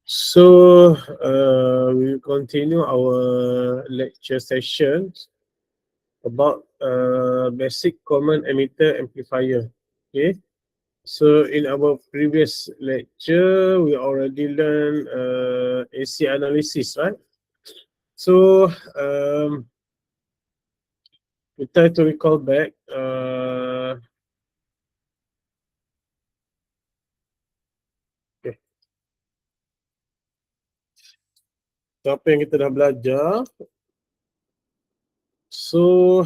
So we'll continue our lecture session about basic common emitter amplifier. Okay. So in our previous lecture, we already learned AC analysis, right? So we try to recall back. Okay. So apa yang kita dah belajar? So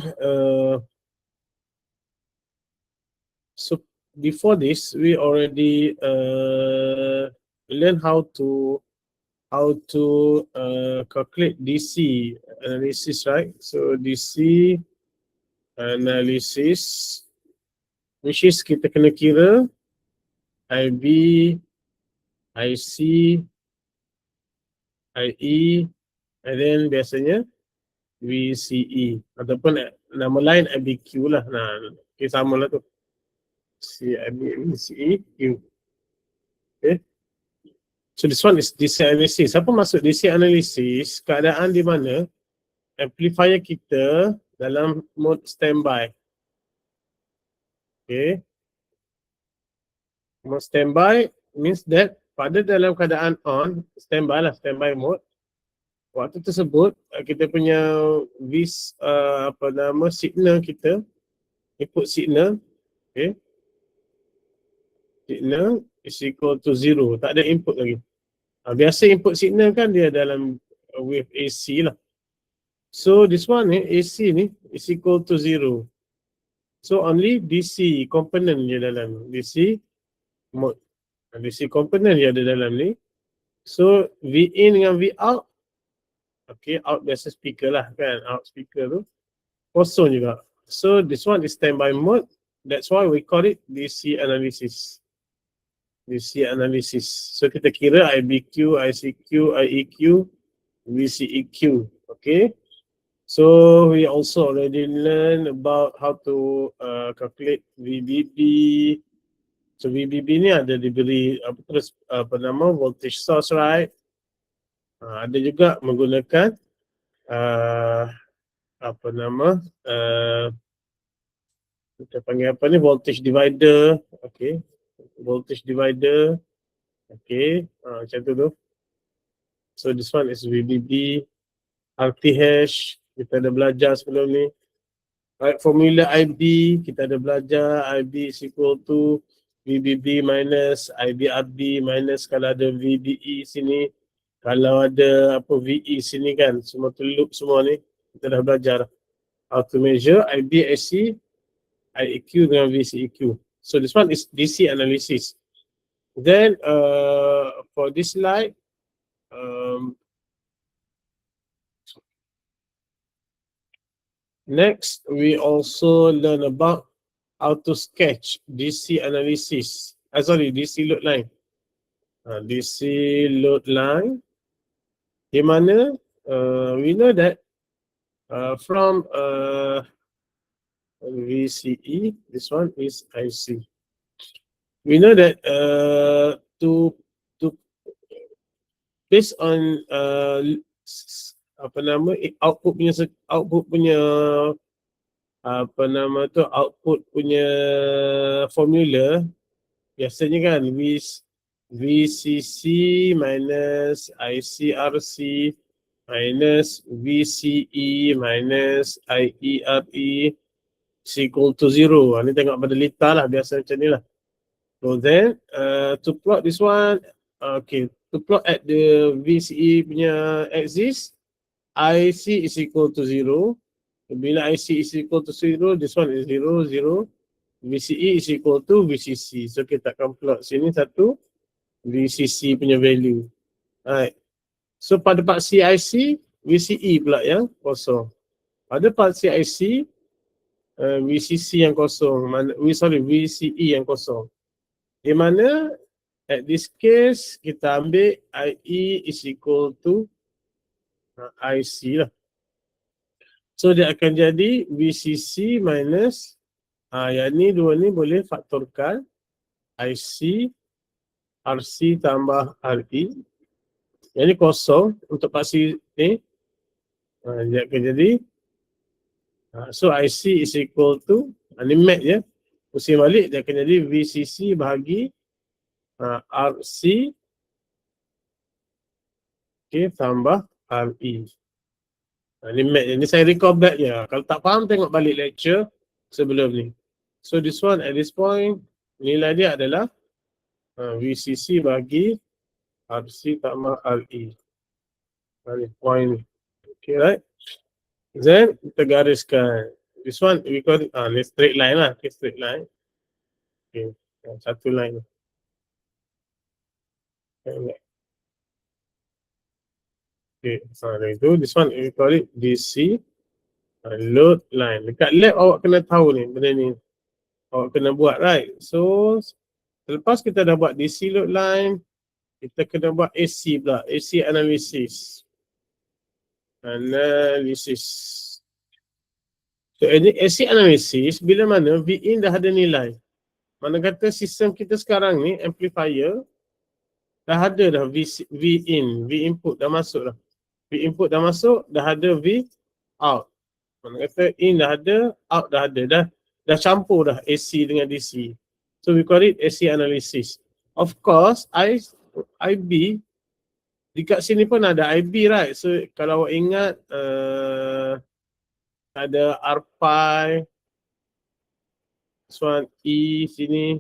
so before this, we already learn how to calculate DC analysis, right? So DC analysis, which is kita kena kira IB, IC, IE, and then biasanya VCE ataupun nama lain IBQ lah. Nah, okay, sama lah tu. CIB, VCE, Q. Okay. So this one is DC analysis. Apa maksud DC analysis? Keadaan di mana amplifier kita dalam mode standby. Okay. Mode standby means that pada dalam keadaan on, standby lah, standby mode. Waktu tersebut kita punya signal kita, input signal, okay, signal is equal to 0, tak ada input lagi. Biasa input signal kan dia dalam wave AC lah. So this one AC ni is equal to 0. So only DC component je dalam DC mode. DC component je ada dalam ni. So V in dengan V out, okay, out biasa speaker lah kan, out speaker tu kosong juga. So this one is standby mode. That's why we call it DC analysis. DC analysis. So kita kira IBQ, ICQ, IEQ, VCEQ. Okay. So we also already learned about how to calculate VBB. So VBB ni ada diberi voltage source, right? Ada juga menggunakan kita panggil apa ni, voltage divider. Okay, voltage divider. Okay, macam tu. So this one is VBB. RTH kita ada belajar sebelum ni. Right, formula IB kita ada belajar. IB is equal to VBB minus IBRB minus kalau ada VBE sini, kalau ada VE sini kan, semua tu loop semua ni kita dah belajar how to measure IB, IC, IEQ dengan VCEQ. So this one is DC analysis. Then for this slide, next we also learn about how to sketch DC analysis. DC load line. DC load line, di mana we know that from VCE, this one is IC. We know that to based on output punya formula, biasanya kan VCC minus ICRC minus VCE minus IERE is equal to 0. Ni tengok pada lita lah, biasa macam ni lah. So then to plot this one, okay, to plot at the VCE punya axis, IC is equal to 0. Bila IC is equal to 0, this one is 0, 0. VCE is equal to VCC. So kita akan plot sini satu VCC punya value. Alright. So pada part CIC, VCE pula yang kosong. Pada part CIC, VCC yang kosong. VCE yang kosong. Di mana at this case kita ambil IE is equal to IC lah. So dia akan jadi VCC minus yang ni dua ni boleh faktorkan IC RC tambah RE Yang ni kosong untuk paksi ni. Dia akan jadi. So IC is equal to, ni mat je. Pusing balik dia akan jadi VCC bahagi RC tambah RE. Ni mat je. Ni saya record back je. Kalau tak faham tengok balik lecture sebelum ni. So this one at this point nilai dia adalah VCC bagi RC tambah RE. Ni point ni. Okay, right? Then kita gariskan. This one we call it ni straight line lah. Okay, straight line. Okay, satu line. Okay, dari itu this one we call it DC load line. Dekat lab awak kena tahu ni benda ni. Awak kena buat, right? So selepas kita dah buat DC load line, kita kena buat AC pula, AC analysis. So AC analysis bila mana V in dah ada nilai. Mana kata sistem kita sekarang ni amplifier dah ada dah V in, V input dah masuk dah. V input dah masuk, dah ada V out. Mana kata in dah ada, out dah ada, dah campur dah AC dengan DC. So we call it AC analysis. Of course, IB dekat sini pun ada IB, right? So kalau awak ingat ada R-Pi, this one E sini,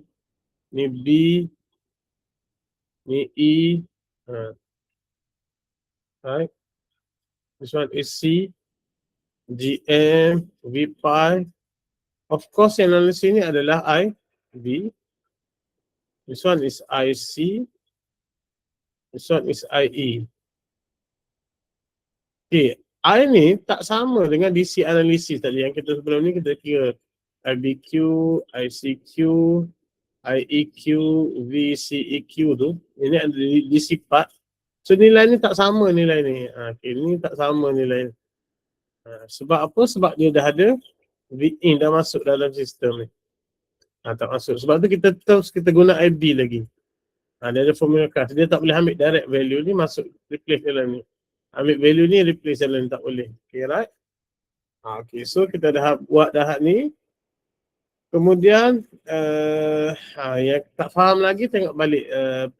ni B, ni E, right? This one is C, GM, V-Pi. Of course yang dalam sini adalah IB. This one is IC. This one is IE. Okay, I ni tak sama dengan DC analysis tadi yang kita sebelum ni kita kira IBQ, ICQ, IEQ, VCEQ tu. Ini ada DC part. So nilai ni tak sama nilai ni. Okay, ni tak sama nilai ni. Sebab apa? Sebab dia dah ada V in dah masuk dalam sistem ni. Tak masuk. Sebab tu kita terus kita guna IB lagi. Dia ada formula khas. Dia tak boleh ambil direct value ni masuk replace dalam ni. Ambil value ni replace dalam ni tak boleh. Okay, right? Okay, so kita dah buat dah ni. Kemudian yang tak faham lagi tengok balik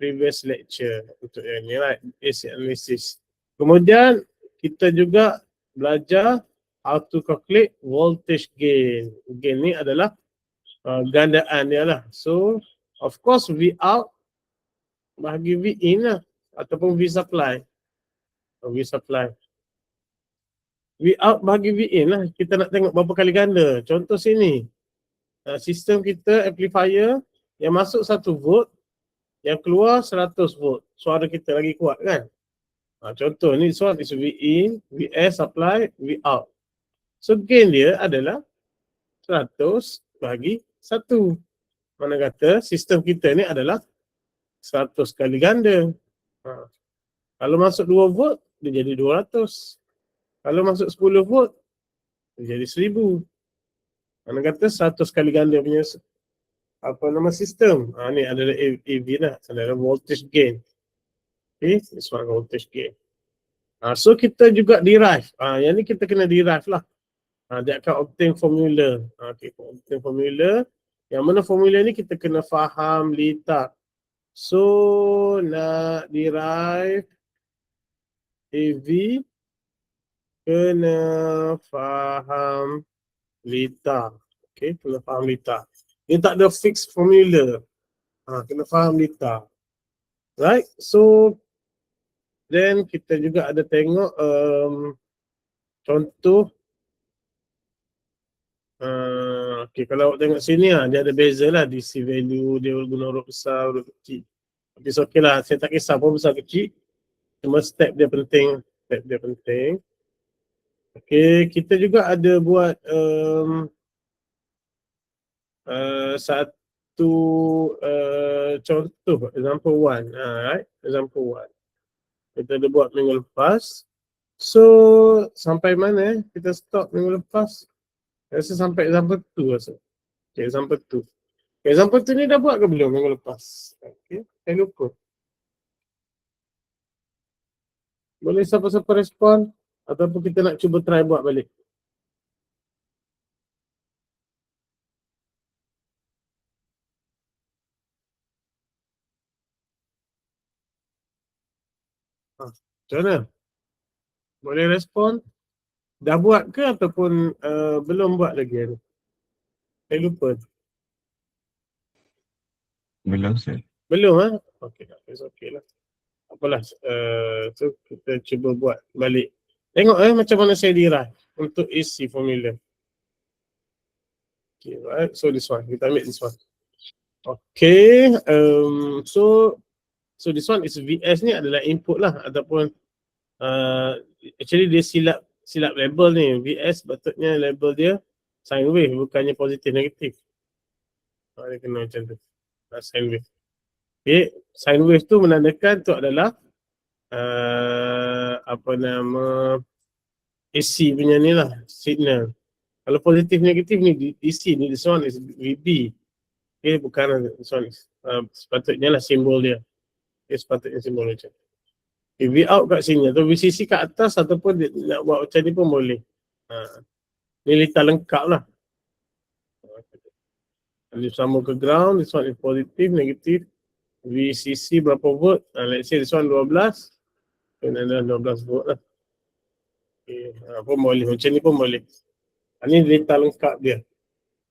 previous lecture untuk yang ni, right? AC analysis. Kemudian kita juga belajar how to calculate voltage gain. Gain ni adalah gandaan dia lah. So of course V out bahagi V in lah ataupun V supply. V supply. V out bahagi V in lah. Kita nak tengok berapa kali ganda. Contoh sini. Sistem kita amplifier yang masuk 1 volt, yang keluar 100 volt. Suara kita lagi kuat kan? Contoh ni suara is V in, VS supply, V out. So gain dia adalah 100 bahagi 1. Mana kata sistem kita ni adalah 100 kali ganda. Kalau masuk 2 volt, dia jadi 200. Kalau masuk 10 volt, dia jadi 1000. Mana kata 100 kali ganda punya apa nama sistem. Ni adalah AV lah. Adalah voltage gain. Okay, this one voltage gain. So kita juga derive. Yang ni kita kena derive lah. Dia akan obtain formula. Okay, obtain formula. Yang mana formula ni kita kena faham letak. So nak derive AV kena faham lita. Okay, kena faham lita. Dia tak ada fixed formula. Kena faham lita. Right, so then kita juga ada tengok contoh. Okay, kalau awak tengok sini dia ada beza lah DC value, dia guna huruf besar, huruf kecil. Tapi okay lah, saya tak kisah pun besar kecil. Cuma step dia penting. Step dia penting. Okay, kita juga ada buat satu contoh, example 1, right? Example 1. Kita ada buat minggu lepas. So, sampai mana kita stop minggu lepas? Saya rasa sampai example 2 rasa. Okay, example 2. Okay, example 2 ni dah buat ke belum minggu lepas? Okay, saya lupa. Boleh siapa-siapa respon? Ataupun kita nak cuba try buat balik? Macam mana? Boleh respon? Dah buat ke ataupun belum buat lagi? Saya lupa. Belum, Sir. Belum Okey, okey lah. Apalah, so kita cuba buat balik. Tengok macam mana saya dirah untuk AC formula. Okay, right. So this one, kita ambil this one. Okay, so this one is VS ni adalah input lah ataupun actually dia silap label ni. VS patutnya label dia sine wave bukannya positif negatif. Dia kena macam tu. Sine wave. Okay, sine wave tu menandakan tu adalah apa nama AC punya ni lah, signal. Kalau positif negatif ni DC ni, this one is VB. Okay, bukan this one is, sepatutnya lah simbol dia. Okay, sepatutnya simbol macam. Okay, V out kat sini atau VCC kat atas ataupun dia nak buat macam ni pun boleh. Ni letak lengkap lah. Dia sama ke ground, this one is positif, negatif. VCC berapa volt? Let's say this one 12. Another 12 volt lah. Okay, pun boleh. Macam ni pun boleh. Ini data lengkap dia.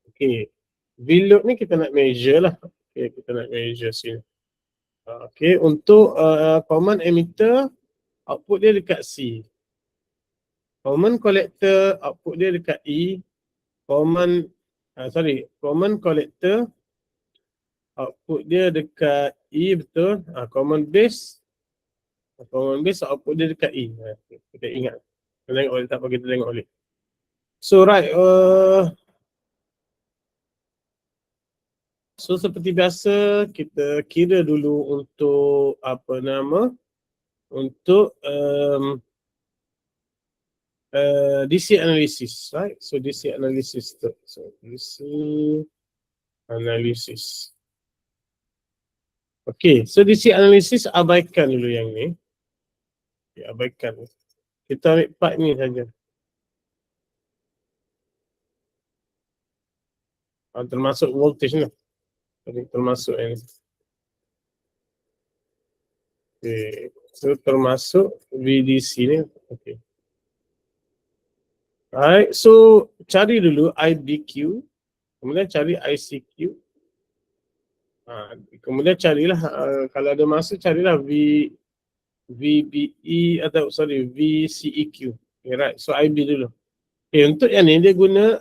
Okay. V-load ni kita nak measure lah. Okay, kita nak measure sini. Okay, untuk common emitter, output dia dekat C. Common collector, output dia dekat E. Common collector, output dia dekat E, betul. Common base, output dia dekat E. Kita ingat. Kita tengok boleh tak apa kita tengok boleh. So right, so seperti biasa kita kira dulu untuk apa nama, untuk DC analysis, right? So DC analysis, so DC analysis. Okay, so DC analysis abaikan dulu yang ni. Okay, abaikan. Kita ambil part ni saja. Termasuk voltage ni. Termasuk yang ni. Okay, so termasuk VDC ni. Okay. Alright, so cari dulu IBQ, kemudian cari ICQ. Kemudian carilah, kalau ada masa carilah VBE atau VCEQ. Okay, right, so IB dulu. Okay, untuk yang ni dia guna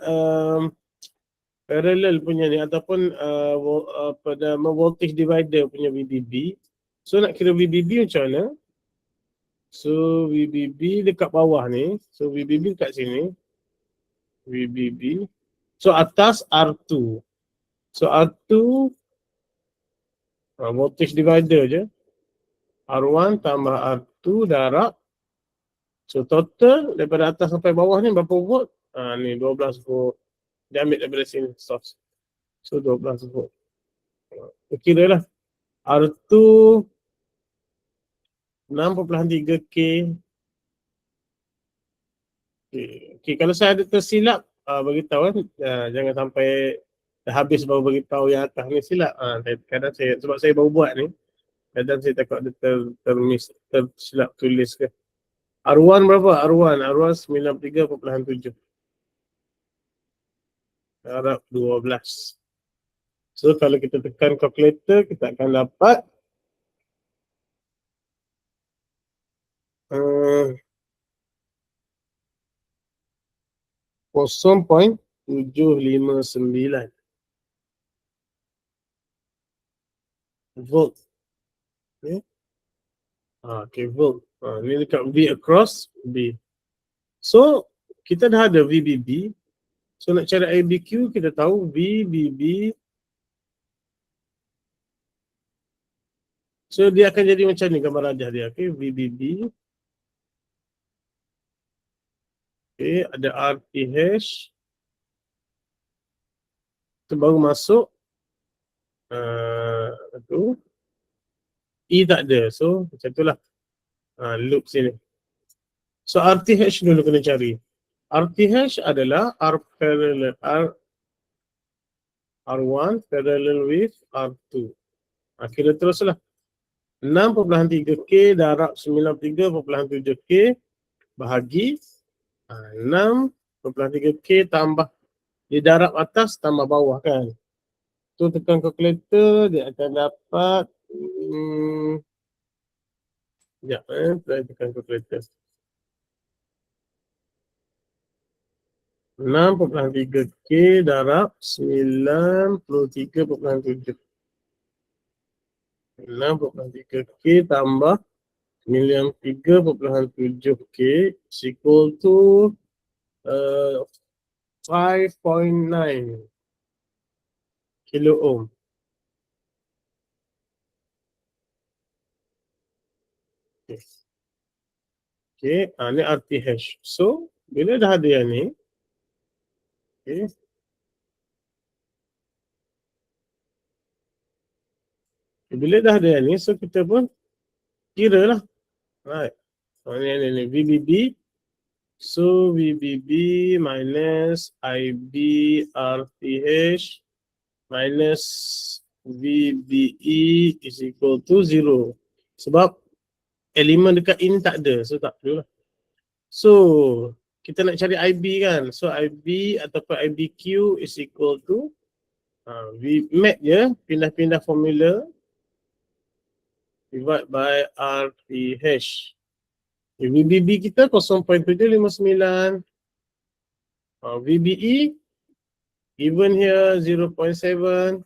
parallel punya ni ataupun pada voltage divider punya VBB. So nak kira VBB macam mana? So VBB dekat bawah ni. So VBB dekat sini. VBB. So atas R2. So R2 voltage divider je. R1 tambah R2 darab. So total daripada atas sampai bawah ni berapa volt? Ni 12 volt. Dia ambil daripada sini source. So 12 volt. Kira lah. R2 6.3 K. Okay, kalau saya ada tersilap, beritahu kan. Jangan sampai dah habis baru beritahu yang atas ni silap. Kadang saya, sebab saya baru buat ni, kadang saya takut ada tersilap tulis ke. R1 berapa? R1 93.7. Darab 12. So kalau kita tekan calculator, kita akan dapat 0.759 volt. Okay, volt. Ni dekat V across B. So kita dah ada VBB. So nak cari IBQ, kita tahu VBB. So dia akan jadi macam ni gambar rajah dia. Okay, VBB. Okay, ada RTH. Itu baru masuk. Tu. E tak ada. So macam itulah. Loop sini. So RTH dulu kena cari. RTH adalah R parallel R1 parallel with R2. Kira teruslah. 6.3K darab 93.7K bahagi 6.3K tambah di darab atas tambah bawah kan. Tu tekan kalkulator dia akan dapat sekejap saya tekan kalkulator. 6.3K darab 93.7. 6.3K tambah 93.7K is equal to 5.9 kilo ohm. Okay, ni RTH. So, bila dah ada yang ni, okay, bila dah ada yang ni, so kita pun kira lah. Right. So, ni VBB. So, VBB minus IB RTH minus VBE is equal to 0. Sebab elemen dekat ini tak ada. So, tak perlu lah. So, kita nak cari IB kan. So, IB ataupun IBQ is equal to map je, pindah-pindah formula divide by RTH. VBB kita 0.759. VBE given here 0.7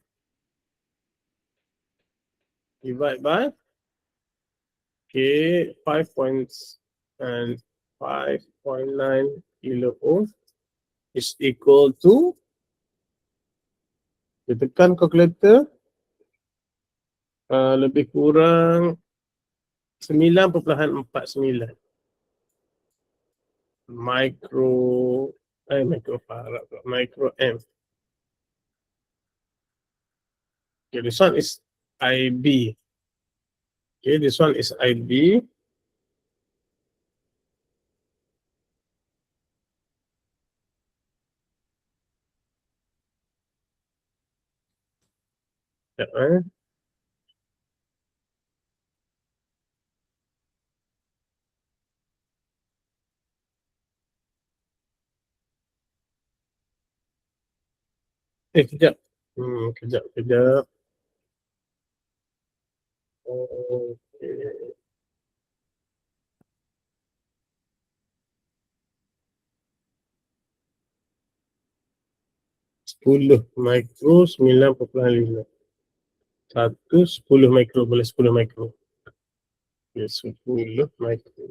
divide by 5.9 kilo ohm is equal to, kita tekan kalkulator, lebih kurang 9.49 micro amp. Okay, this one is IB. Okay, this one is IB. Kejap. Kejap. Okay. Sepuluh mikro 9.5. 10 mikro boleh 10 mikro. Okay, 10 mikro.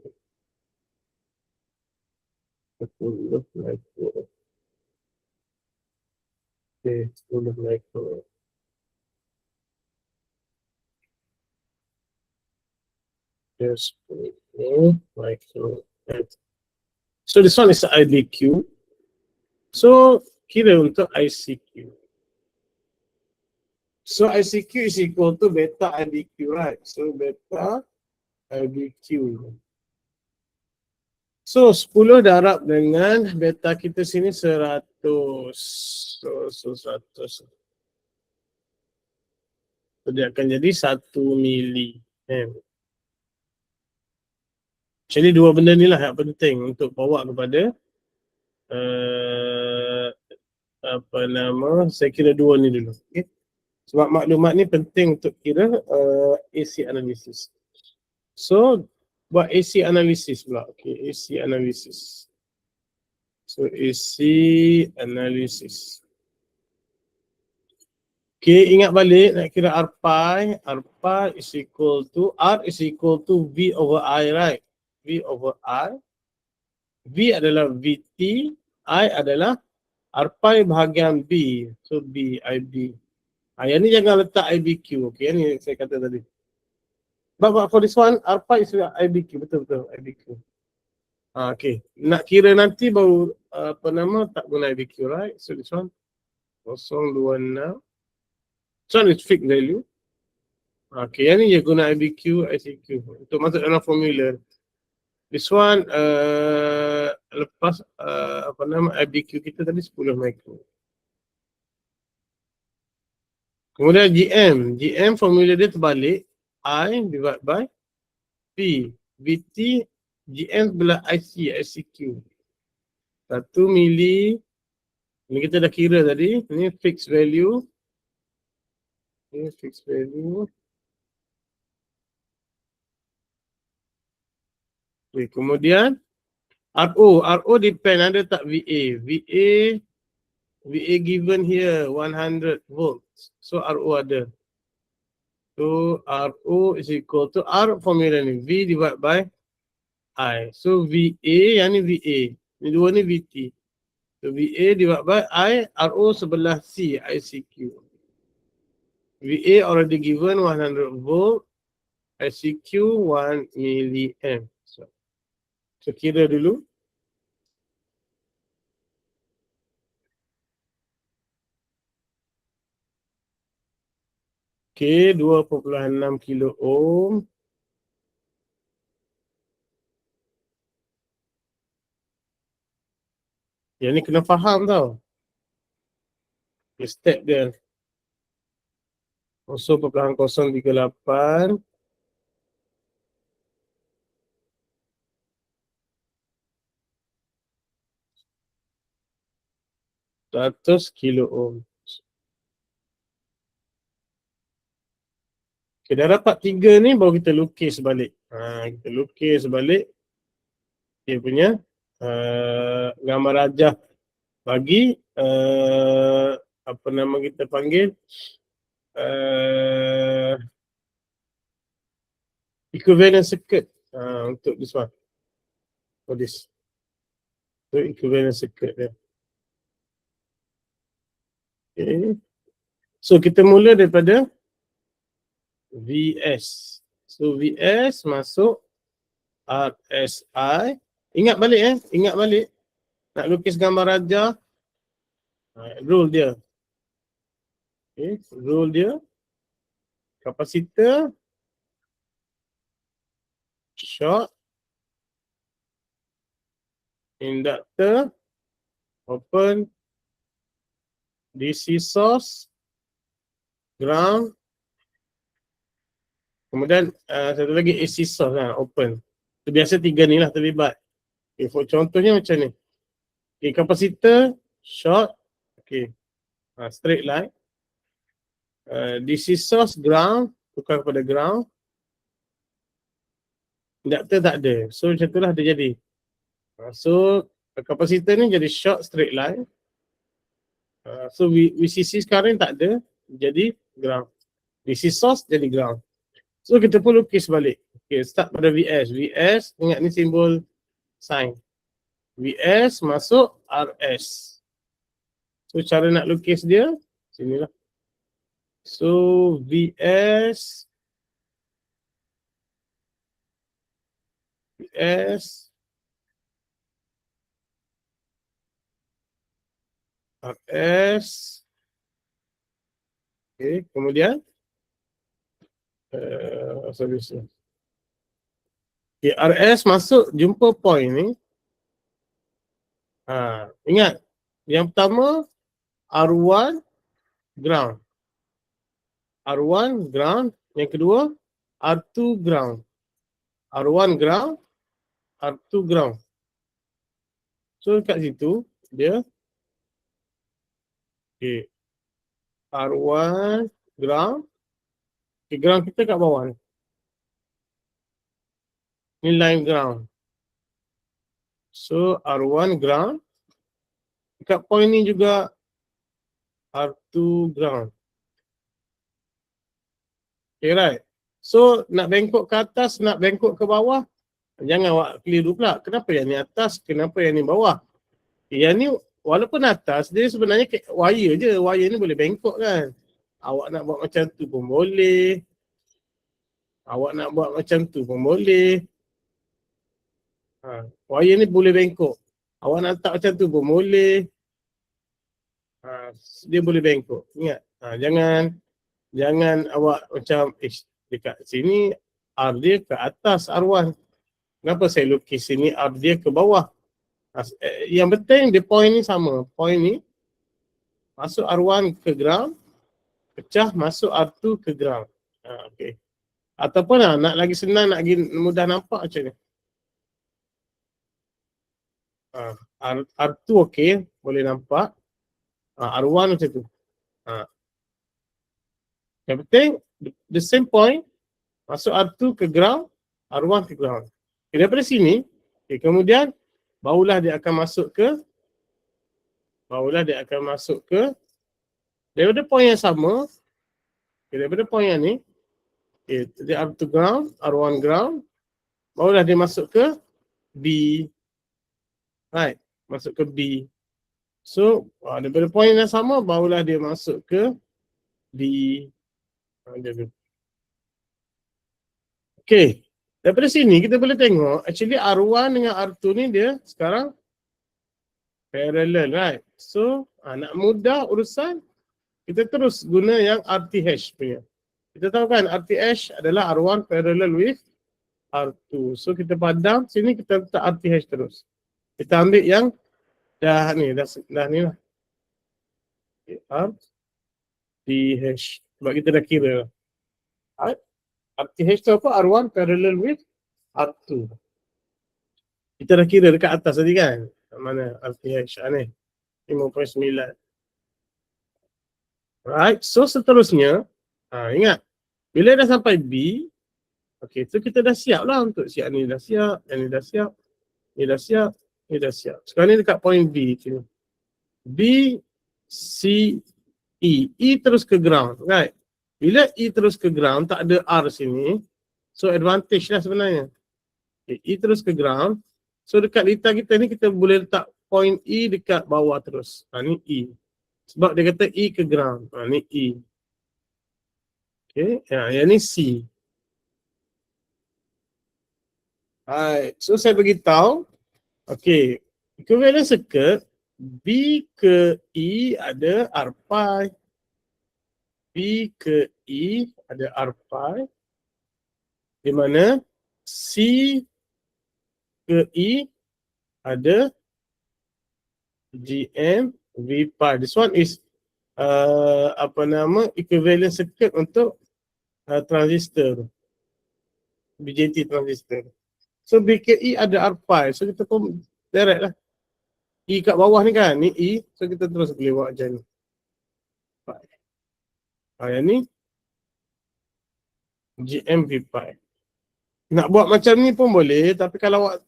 10 mikro. Okay, 10 mikro. Yes, 10 mikro. So this one is IBQ. So kira untuk ICQ. So ICQ is equal to beta IBQ, right? So beta IBQ. So 10 darab dengan beta kita sini 100. So 100. So dia akan jadi 1 mili. Jadi dua benda ni lah yang penting untuk bawa kepada saya kira dua ni dulu. Okay? Sebab maklumat ni penting untuk kira AC analysis. So buat AC analysis pula. Okay, AC analysis. So AC analysis. Okay, ingat balik nak kira R pi. R pi is equal to R is equal to V over I, right? V over I. V adalah VT. I adalah R pi bahagian B. So B, IB. Yang ni jangan letak IBQ. Okay, yang ni saya kata tadi. But for this one, R pi is IBQ. Betul-betul IBQ. Okay. Nak kira nanti baru tak guna IBQ, right? So this one 0.26. So one is fixed value. Okay, yang ni je guna IBQ, ICQ. Untuk masuk dalam formula. This one lepas apa nama IBQ kita tadi 10 micro. Kemudian GM formula dia terbalik, I divide by P. VT GM sebelah ICQ. 1 mili. Ini kita dah kira tadi. Ini fixed value. Ini fixed value. Okay, kemudian RO depend ada tak VA. VA given here 100 volts. So RO ada. So RO is equal to R formula ni V divided by I. So VA yang ni VA. Ni dua ni VT. So VA divided by I. RO sebelah C ICQ. VA already given 100 volt. ICQ 1 milliamp. So kira dulu. Okay, 2.6 kilo ohm. Yang ni kena faham tau. Okay, step dia. 0.038. Ratus kilo ohm. Okay, dah dapat 3 ni baru kita lukis balik. Kita lukis balik dia punya gambar rajah bagi apa nama kita panggil equivalent circuit untuk this one. For this. So equivalent circuit dia. Okay. So kita mula daripada VS. So VS masuk RSI. Ingat balik ingat balik. Nak lukis gambar rajah. Rule dia. Okay, rule dia. Kapasitor. Short. Inductor. Open. DC source. Ground. Kemudian satu lagi AC source open. So, biasa 3 ni lah terlibat. Okay, for contohnya macam ni. Okay, kapasitor short. Okay. Straight line. DC source ground. Tukar kepada ground. Inductor tak ada. So macam itulah dia jadi. So kapasitor ni jadi short straight line. So VCC sekarang tak ada. Jadi ground. DC source jadi ground. So kita pun lukis balik. Okay, start pada VS. VS, ingat ni simbol sign. VS masuk RS. So cara nak lukis dia, sinilah. So VS RS. Okay, kemudian solution. Okay, RS masuk jumpa point ni. Ingat, yang pertama R1 ground. R1 ground, yang kedua R2 ground. R1 ground, R2 ground. So kat situ dia okay. R1 ground. Okay, ground kita kat bawah ni. Ni line ground. So R1 ground. Dekat point ni juga R2 ground. Okay, right. So nak bengkok ke atas, nak bengkok ke bawah. Jangan awak keliru pula. Kenapa yang ni atas, kenapa yang ni bawah? Okay, yang ni walaupun atas, dia sebenarnya wire je. Wire ni boleh bengkok kan. Awak nak buat macam tu pun boleh. Awak nak buat macam tu pun boleh. Wire ni boleh bengkok. Awak nak letak macam tu pun boleh. Dia boleh bengkok. Ingat. Jangan awak macam dekat sini R dia ke atas R1. Kenapa saya lukis sini R dia ke bawah? Yang penting dia point ni sama. Point ni masuk R1 ke ground, pecah masuk R2 ke ground. Okay. Ataupun nak lagi senang, nak lagi mudah nampak macam ni. R2 okey, boleh nampak. R1 macam tu. Yang penting, the same point, masuk R2 ke ground, R1 ke ground. Okay, daripada sini, kemudian, barulah dia akan masuk ke, daripada point yang sama, daripada point yang ni, dia R2 ground, R1 ground, barulah dia masuk ke B. Right, masuk ke B. So, daripada point yang sama, barulah dia masuk ke D. Okay, daripada sini kita boleh tengok, actually R1 dengan R2 ni dia sekarang parallel, right? So, nak mudah urusan, kita terus guna yang RTH punya. Kita tahu kan RTH adalah R1 parallel with R2. So, kita padam, sini kita letak RTH terus. Kita ambil yang dah ni lah. Okay, RTH. Sebab kita dah kira. RTH tu apa? R1 parallel with R2. Kita dah kira dekat atas tadi kan? Mana RTH ni? 5.9. Right, so seterusnya, ingat, bila dah sampai B, okay, so kita dah siap lah untuk siap ni dah siap, yang ni dah siap, ni dah siap, ni dah siap. Sekarang ni dekat point B, B, C, E. E terus ke ground, right? Bila E terus ke ground, tak ada R sini, so advantage lah sebenarnya. Okay, E terus ke ground, so dekat litar kita ni kita boleh letak point E dekat bawah terus. Ni E. Sebab dia kata E ke ground. Ni E. Okay, yang ni C. Alright, so saya beritahu. Okay, equivalent circuit B ke E ada R pi. B ke E ada R pi. Di mana C ke E ada GM V pi. This one is equivalent circuit untuk transistor. BJT transistor. So BKE ada R pi. So kita pun direct lah. E kat bawah ni kan, ni E. So kita terus boleh buat macam ni. Yang ni GM V pi. Nak buat macam ni pun boleh, tapi kalau awak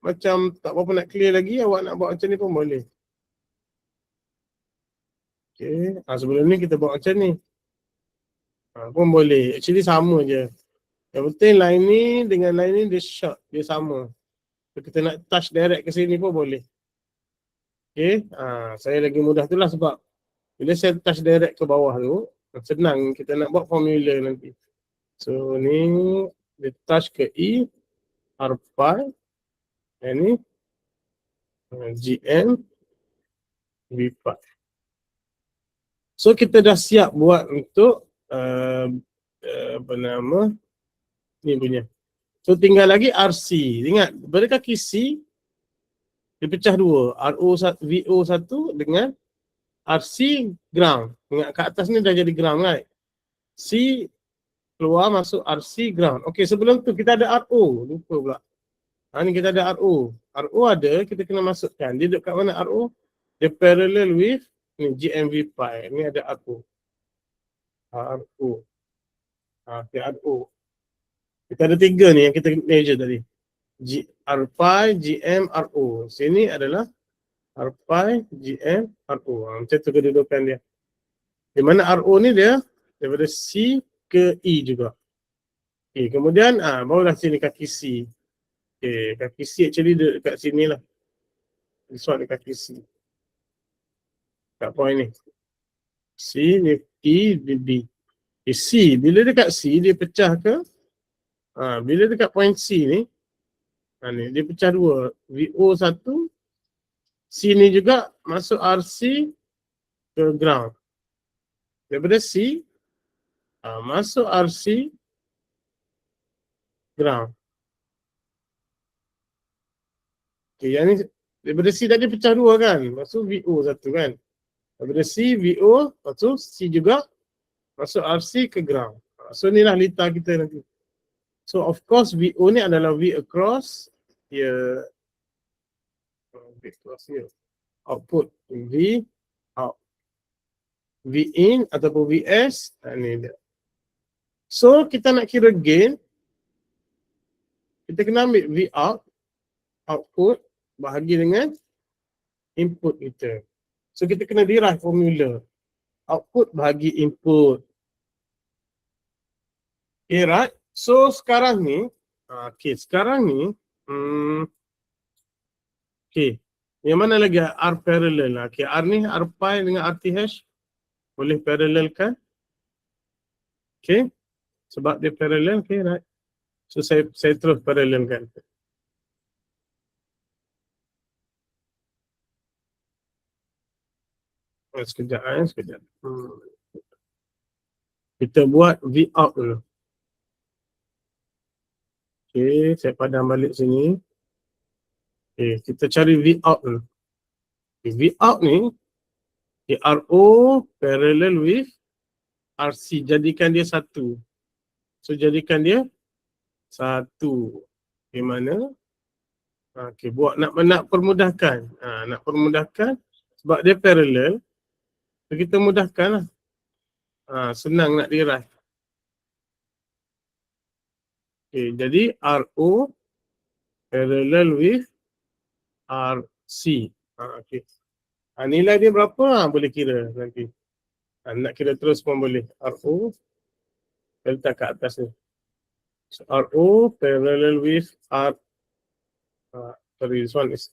macam tak berapa nak clear lagi, awak nak buat macam ni pun boleh. Okay, sebelum ni kita buat macam ni. Pun boleh, actually sama je. Yang penting line ni dengan line ni dia short, dia sama. So, kita nak touch direct ke sini pun boleh. Okay, saya lagi mudah tu lah sebab bila saya touch direct ke bawah tu, senang kita nak buat formula nanti. So ni dia touch ke E, R pi, yang ni GM V pi. So kita dah siap buat untuk ni punya. So tinggal lagi RC. Ingat, pada kaki C dia pecah dua, VO1 dengan RC ground. Ingat kat atas ni dah jadi ground, right? C keluar masuk RC ground. Okey, sebelum tu kita ada RO. Lupa pula. Ni kita ada RO. RO ada, kita kena masukkan. Dia duduk kat mana RO? Dia parallel with ni GMV pi. Ni ada RO. RO. Okay, RO. Kita ada tiga ni yang kita measure tadi. R pi, GM, RO. Sini adalah R pi, GM, RO. Macam tu kedudukan dia. Di mana RO ni dia daripada C ke E juga. Okay, kemudian barulah sini kaki C. Okay, kaki C actually dekat sini lah. This one kaki C. Kat point ni. C, ni E, ni B. Okay, C, bila dekat C dia pecah ke? Bila dekat point C ni, ni dia pecah dua. VO1, C ni juga masuk RC ke ground. Daripada C, masuk RC ground. Okay, yang ni daripada C tadi pecah dua kan. Masuk VO satu kan. Daripada C, VO, lepas tu C juga. Masuk RC ke ground. So ni lah litar kita nanti. So of course VO ni adalah V across here. V across here. Output V out. V in ataupun VS. Ni dia. So kita nak kira gain. Kita kena ambil V out. Output bahagi dengan input kita. So kita kena derive formula. Output bahagi input. Okay, right? So sekarang ni, sekarang ni, yang mana lagi R parallel? Okay, R ni R pi dengan RTH boleh parallel kan? Okay, sebab dia parallel, okay, right? So saya terus parallel kan. Sekejap. Kita buat V out dulu. Okay, saya padam balik sini. Okay, kita cari V out dulu. Okay, V out ni, RO parallel with RC. Jadikan dia satu. So, jadikan dia satu. Okay, mana? Okay, buat nak permudahkan. Nak permudahkan sebab dia parallel. So, kita mudahkan lah. Senang nak derive. Okay, jadi RO parallel with RC. Okay. Nilai dia berapa? Boleh kira nanti. Nak kira terus pun boleh. RO kita letak kat atas ni. So, RO parallel with R. Sorry, this one is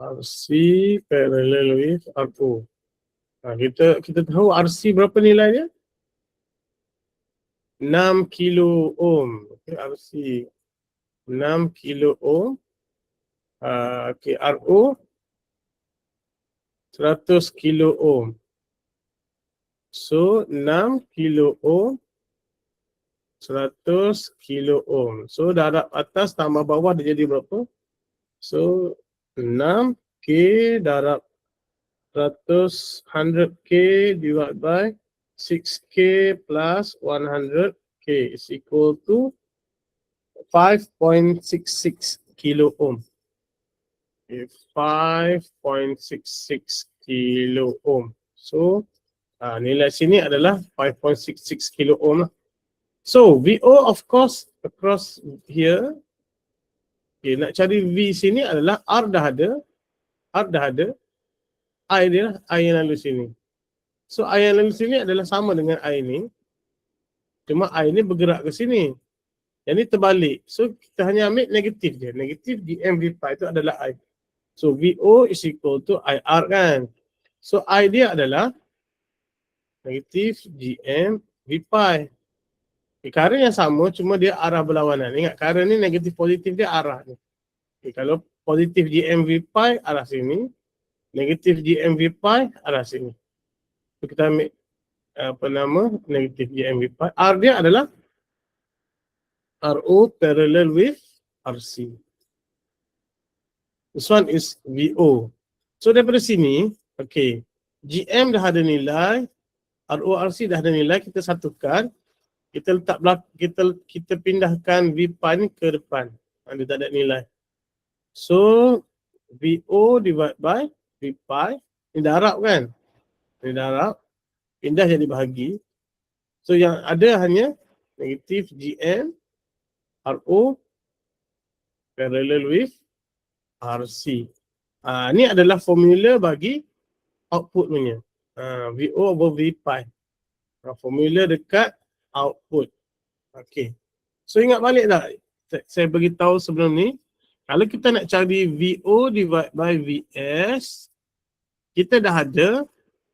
RC parallel with RO. Kita tahu RC berapa nilai dia? 6 kilo ohm. Okay, RC 6 kilo ohm. Okay, RO 100 kilo ohm. So 6 kilo ohm 100 kilo ohm. So darab atas tambah bawah dia jadi berapa? So 6K darab 100K divided by 6K plus 100K is equal to 5.66 kilo ohm. 5.66 kilo ohm. So nilai sini adalah 5.66 kilo ohm lah. So VO of course across here. Okay, nak cari V sini adalah R dah ada. I dia lah, I yang lalu sini. So I yang lalu sini adalah sama dengan I ni. Cuma I ni bergerak ke sini. Yang ni terbalik. So kita hanya ambil negatif je. Negatif GM V pi itu adalah I. So VO is equal to IR kan. So I dia adalah negatif GM V pi. Current yang sama cuma dia arah berlawanan. Ingat current ni negatif positif dia arah ni. Kalau positif GM V pi arah sini. Negatif GM V pi arah sini. So kita ambil negatif GM V pi. R dia adalah RO parallel with RC. This one is VO. So daripada sini, okay, GM dah ada nilai, RO RC dah ada nilai, kita satukan, kita letak kita pindahkan V pi ni ke depan. Dia tak ada nilai. So VO divided by V pi, ni darab kan? Ni darab, pindah jadi bahagi. So yang ada hanya negatif GM RO parallel with RC. Ni adalah formula bagi output punya. VO over V pi. Formula dekat output. Okay. So ingat balik tak? Saya beritahu sebelum ni. Kalau kita nak cari VO divided by VS, kita dah ada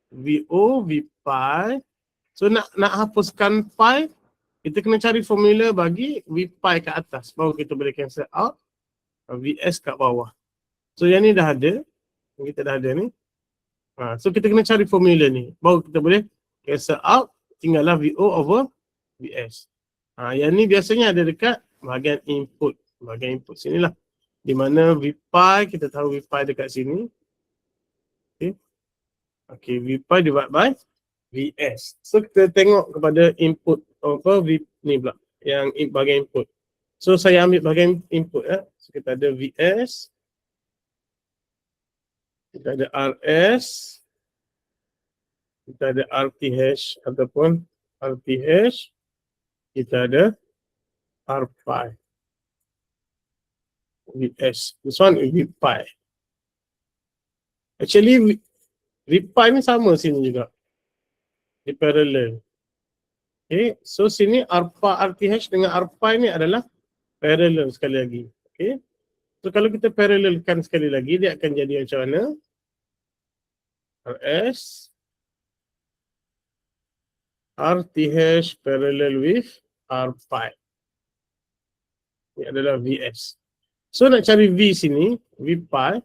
VO, V pi. So nak hapuskan pi, kita kena cari formula bagi V pi kat atas. Baru kita boleh cancel out VS kat bawah. So yang ni dah ada. Kita dah ada ni. So kita kena cari formula ni. Baru kita boleh cancel out. Tinggallah VO over VS. Yang ni biasanya ada dekat bahagian input. Bahagian input sini lah. Di mana V pi, kita tahu V pi dekat sini. Okay. Okay, V pi divided by Vs. So kita tengok kepada input apa V ni pula yang bahagian input. So saya ambil bahagian input ya. So kita ada Vs, kita ada Rs, kita ada RTH ataupun RTH, kita ada R pi. Vs. This one is V pi. Actually V pi ni sama sini juga. Di parallel. Okay, so sini R pi RTH dengan R pi ni adalah parallel sekali lagi. Okay, so kalau kita parallelkan sekali lagi, dia akan jadi macam mana? Rs RTH parallel with R pi. Ini adalah Vs. So nak cari V sini, V pi.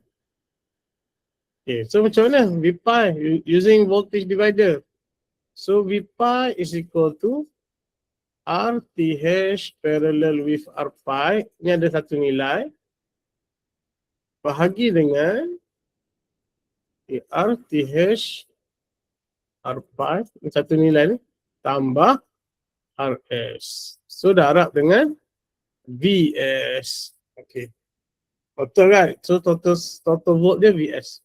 Okay, so macam mana? V pi using voltage divider. So V pi is equal to RTH parallel with R pi. Ini ada satu nilai. Bahagi dengan RTH R pi. Ini satu nilai ni. Tambah Rs. So darab dengan Vs. Okay. Betul kan? So total volt dia Vs.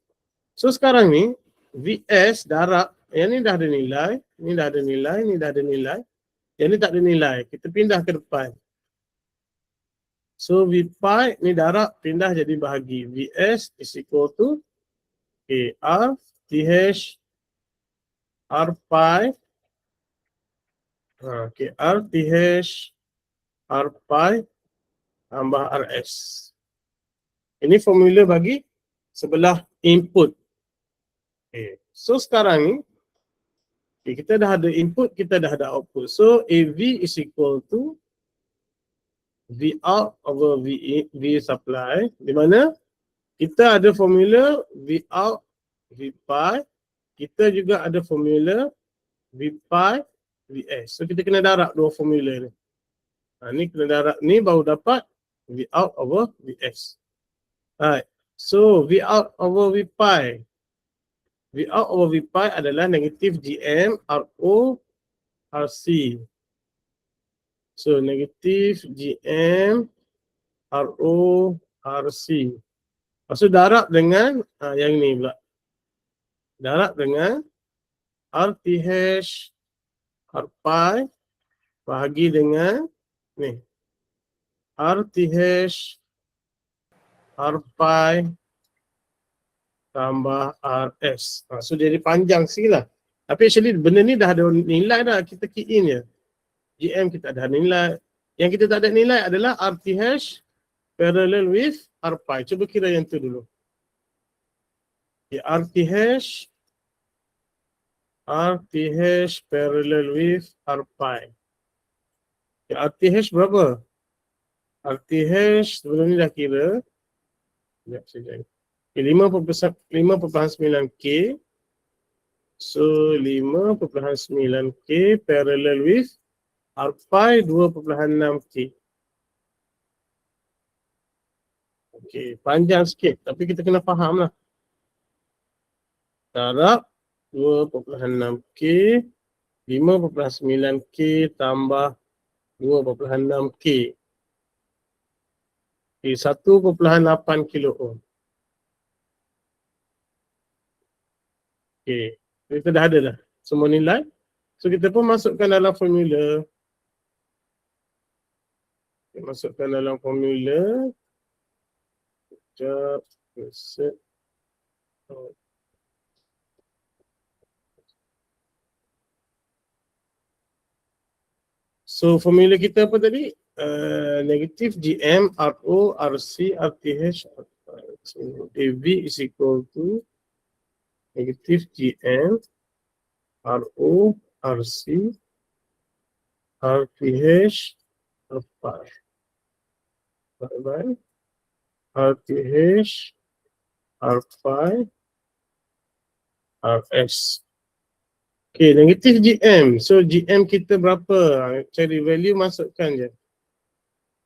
So sekarang ni Vs darab, yang ni dah ada nilai, ni dah ada nilai, ni dah ada nilai. Yang ni tak ada nilai. Kita pindah ke depan. So V pi ni darab pindah jadi bahagi. Vs is equal to R TH R pi. Okay, R TH R pi tambah Rs. Ini formula bagi sebelah input. Okay. So sekarang ni kita dah ada input, kita dah ada output. So AV is equal to V out over V supply. Di mana kita ada formula V out V pi. Kita juga ada formula V pi Vs. So kita kena darab dua formula ni. Ni kena darab ni baru dapat V out over Vs. Alright. So V out over V pi. V out over V pi adalah negatif Gm Ro Rc. So negatif Gm Ro Rc. Lepas tu darab dengan yang ni pula. Darab dengan RTH R pi bahagi dengan ni. RTH R pi tambah Rs. So jadi panjang sikit lah. Tapi actually benda ni dah ada nilai dah. Kita key in je. GM kita ada nilai. Yang kita tak ada nilai adalah RTH parallel with R pi. Cuba kira yang tu dulu. Okay, RTH parallel with R pi. Okay, RTH berapa? RTH sebelum ni dah kira. Sekejap saja. Okay, 5.9K. So 5.9K parallel with R pi 2.6K. Okay, panjang sikit tapi kita kena faham lah. Darab 2.6K 5.9K tambah 2.6K. Okay, 1.8 kilo ohm. Okay, kita dah ada dah semua nilai. So kita pun masukkan dalam formula. Okay, masukkan dalam formula. Sekejap. Set. So formula kita apa tadi? Negatif Gm Ro Rc RTH. So AV is equal to negatif Gm Ro Rc RTH R pi. Bye-bye. RTH R pi Rs. Okay, negatif Gm. So Gm kita berapa? Cari value, masukkan je.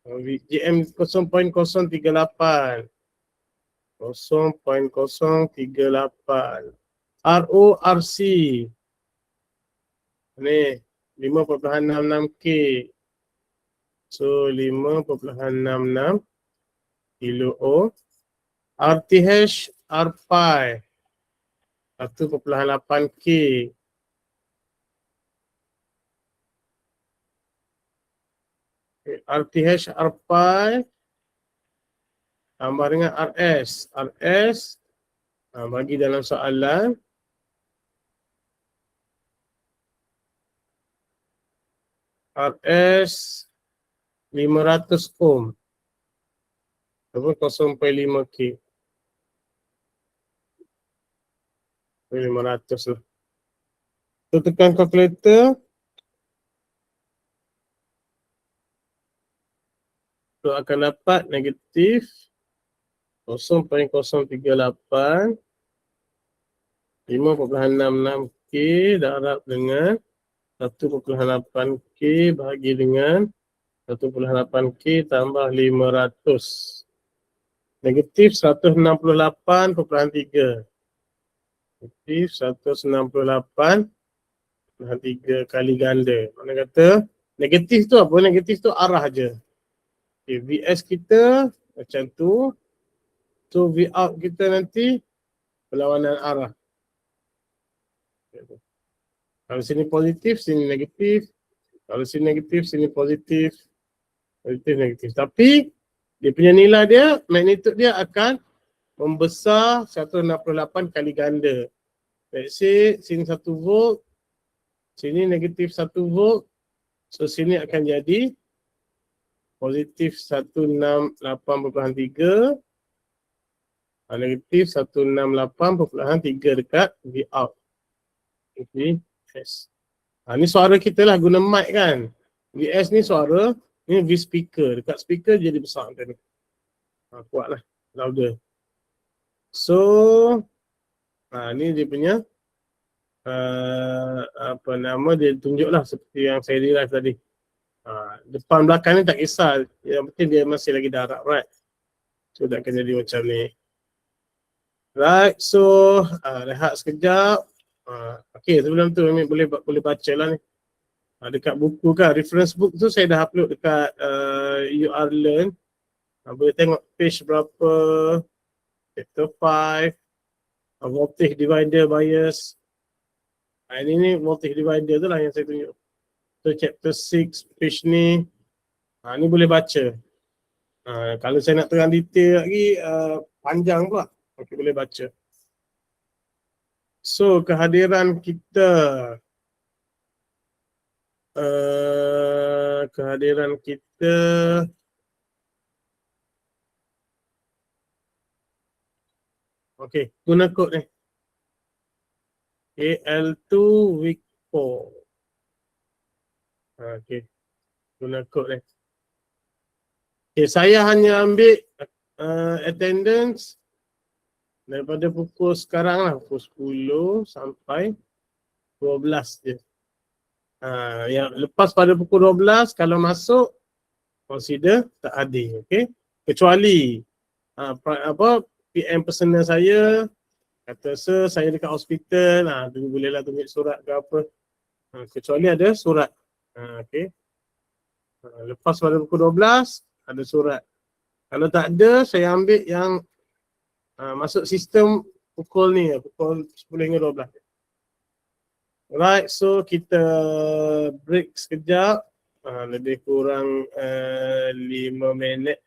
GM 0.038. 0.038. RORC. Ni 5.66K. So 5.66 kilo O. RTH RPI 1.8K. RTH RPI tambah dengan RS. RS bagi dalam soalan RS 500 ohm ataupun 0.5K. 500 lah. So tekan kalkulator. So akan dapat negatif 0.038 5.66K darab dengan 1.8K bahagi dengan 1.8K tambah 500. Negatif 168.3. Negatif 168.3 kali ganda. Mana kata negatif tu apa? Negatif tu arah je. Okay, VS kita macam tu. So V out kita nanti berlawanan arah. Kalau sini positif, sini negatif. Kalau sini negatif, sini positif. Positif, negatif. Tapi dia punya nilai dia, magnitud dia akan membesar 168 kali ganda. Let's say sini 1 volt, sini negatif 1 volt. So sini akan jadi positif 168.3, negatif 168.3 dekat V out. VS. Ni suara kita lah guna mic kan. VS ni suara, ni V speaker. Dekat speaker jadi besar macam ni. Kuat lah, louder. So, ni dia punya apa nama dia tunjuk lah seperti yang saya derive tadi. Depan belakang ni tak kisah. Yang penting dia masih lagi darab, right? So, tak akan jadi macam ni. Right, so rehat sekejap. Okay, sebelum tu boleh baca lah ni. Dekat buku kan, reference book tu saya dah upload dekat UR Learn. Boleh tengok page berapa, chapter 5, voltage divider bias. Ini voltage divider tu lah yang saya tunjuk. So chapter 6, page ni. Ni boleh baca. Kalau saya nak terang detail lagi, panjang pula. Okay, boleh baca. So kehadiran kita. Okay, guna kod ni. AL2 week 4. Okay, guna kod ni. Okay, saya hanya ambil attendance daripada pukul sekarang lah, pukul 10 sampai 12 je. Yang lepas pada pukul 12, kalau masuk, consider tak hadir. Okay? Kecuali PM personal saya, kata sir, saya dekat hospital, bolehlah tunjuk surat ke apa. Kecuali ada surat. Okay. Lepas pada pukul 12, ada surat. Kalau tak ada, saya ambil yang masuk sistem pukul ni, pukul 10 hingga 12. Right, so kita break sekejap. Lebih kurang 5 minit.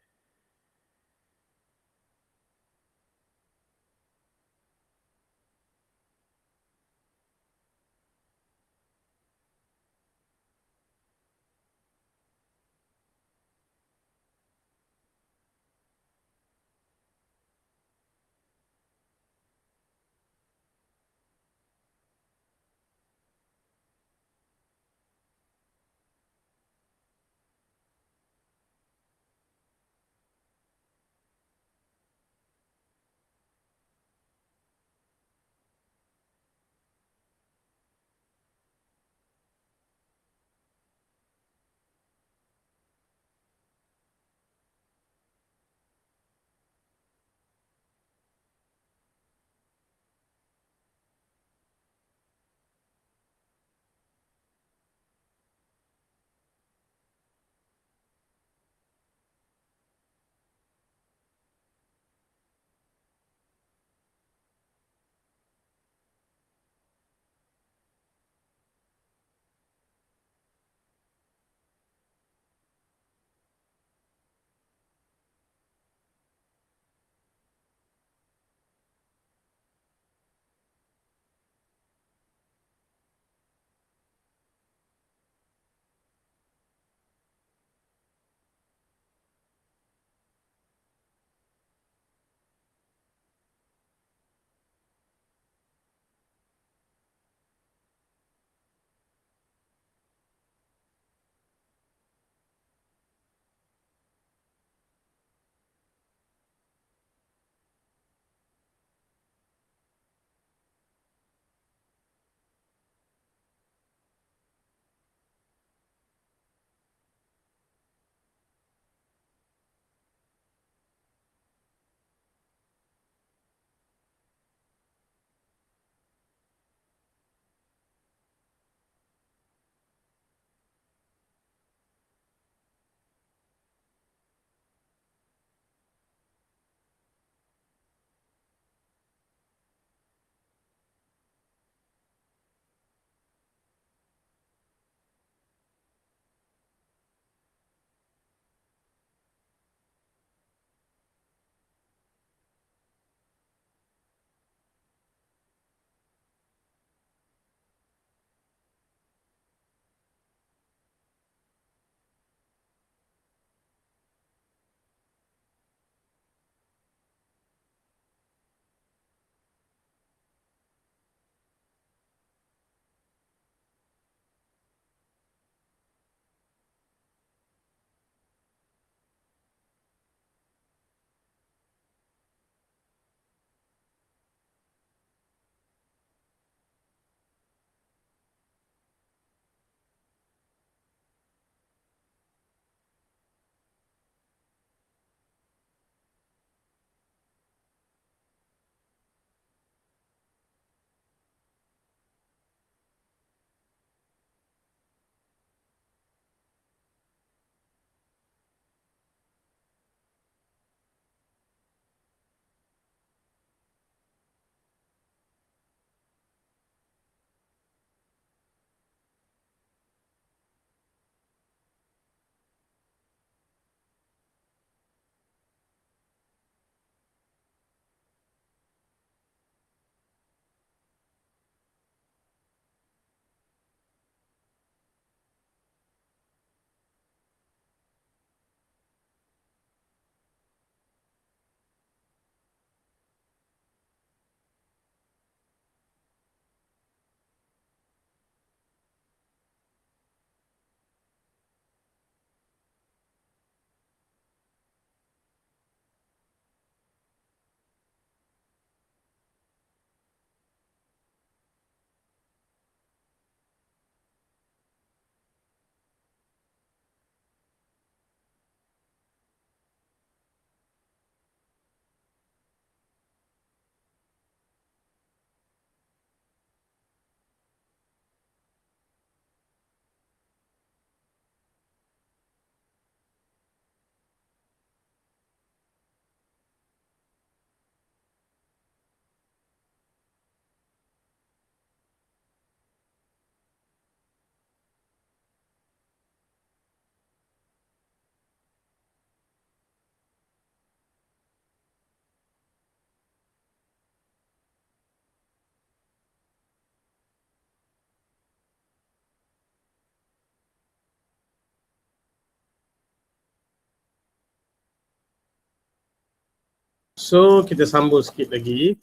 So kita sambung sikit lagi.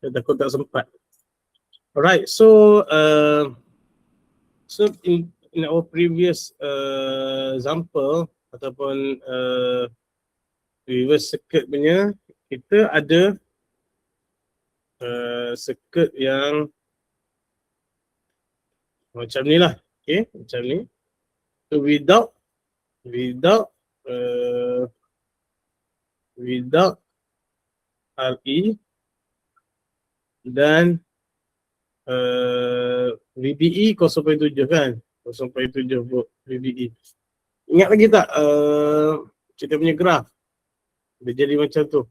Saya takut tak sempat. Alright, so in our previous example ataupun reverse circuit punya, kita ada circuit yang macam ni lah, okay, macam ni. So without RE dan VBE 0.7 kan, 0.7 volt VBE. Ingat lagi tak kita punya graf dia jadi macam tu.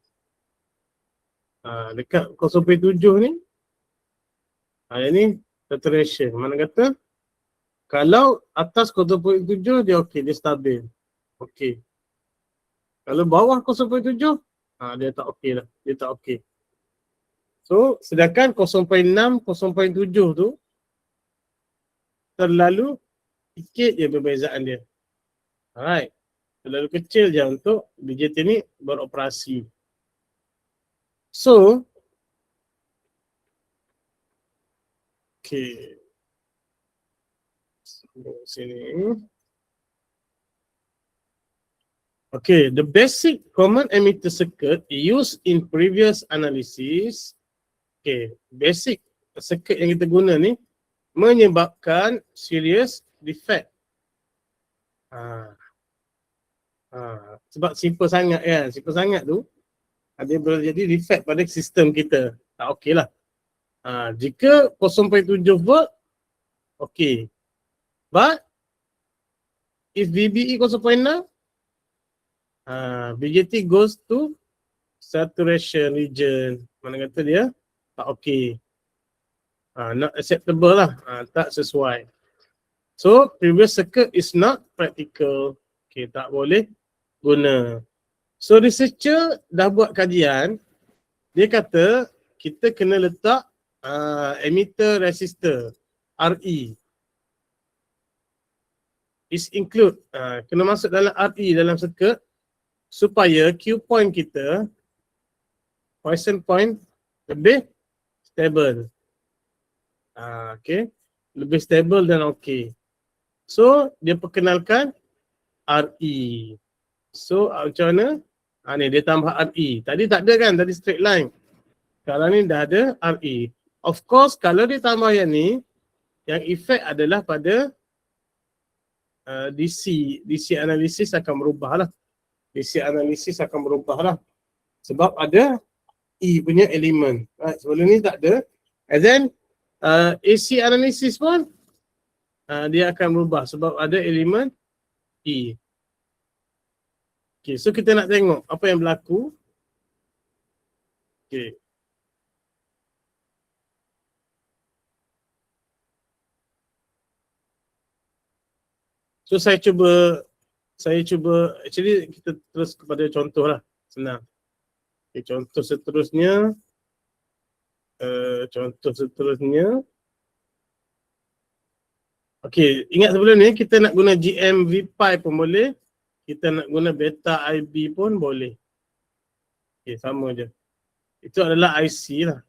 Dekat 0.7 ni yang ni saturation. Mana kata kalau atas 0.7 dia okey, dia stabil. Okey. Kalau bawah 0.7 dia tak okey lah. Dia tak okey. So sedangkan 0.6, 0.7 tu terlalu sikit je perbezaan dia. Alright. Terlalu kecil je untuk BJT ni beroperasi. So okay. Sini. Okay, the basic common emitter circuit used in previous analysis. Okay, basic circuit yang kita guna ni menyebabkan serious defect. Sebab simple sangat kan, simple sangat tu dia boleh jadi defect pada sistem kita. Tak okey lah. Jika 0.7 volt, okey. But if VBE 0.6, BJT goes to saturation region. Mana kata dia tak okey. Not acceptable lah. Tak sesuai. So previous circuit is not practical. Okay, tak boleh guna. So researcher dah buat kajian. Dia kata kita kena letak emitter resistor RE. Is include kena masuk dalam RE dalam circuit supaya Q point kita, Poisson point, lebih stable. Okay, lebih stable dan okay. So dia perkenalkan RE. So macam mana? Ni dia tambah RE. Tadi tak ada kan, tadi straight line. Sekarang ni dah ada RE. Of course kalau dia tambah yang ni, yang efek adalah pada DC analisis akan berubah lah. DC analisis akan berubah lah. Sebab ada E punya elemen. Sebelum ni tak ada. And then AC analisis pun dia akan berubah sebab ada elemen E. Okay, so kita nak tengok apa yang berlaku. Okay. So saya cuba actually kita terus kepada contoh lah, senang. Okay, contoh seterusnya okay, ingat sebelum ni kita nak guna GMV pi pun boleh, kita nak guna beta IB pun boleh. Okay, sama je. Itu adalah IC lah.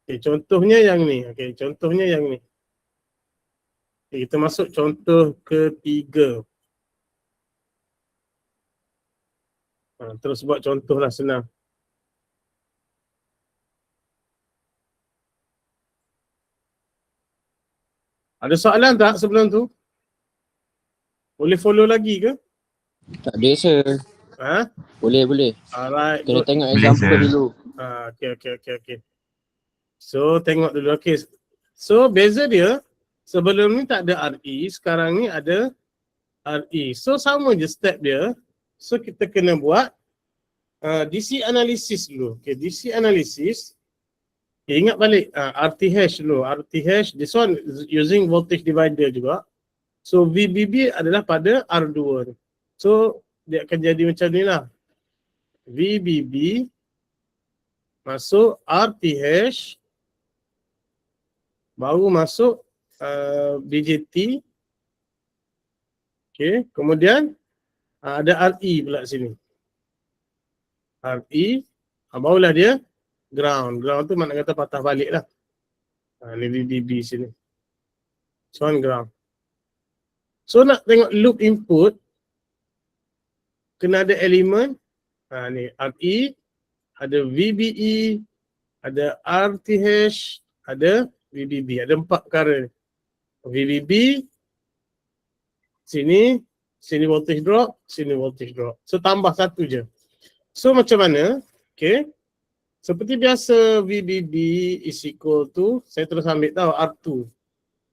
Okay, contohnya yang ni. Okay, contohnya yang ni. Okay, kita masuk contoh ketiga. Terus buat contoh lah, senang. Ada soalan tak sebelum tu? Boleh follow lagi ke? Tak ada sir. Boleh. Alright. Kena tengok example dulu. Okay. So tengok dulu. Okay. So beza dia, sebelum ni tak ada RE, sekarang ni ada RE. So sama je step dia. So kita kena buat DC analysis dulu. Okay, DC analysis. Okay, ingat balik RTH dulu. RTH, this one using voltage divider juga. So VBB adalah pada R2. So dia akan jadi macam ni lah. VBB masuk RTH, baru masuk BJT. Okay, kemudian ada RE pula sini. RE. Barulah dia ground. Ground tu makna kata patah balik lah. Ni VBB sini. So on ground. So nak tengok loop input, kena ada elemen. Ni RE, ada VBE, ada RTH, ada VBB. Ada 4 perkara. VBB, sini voltage drop, sini voltage drop. So tambah satu je. So macam mana? Okay. Seperti biasa VBB is equal to, saya terus ambil tahu R2.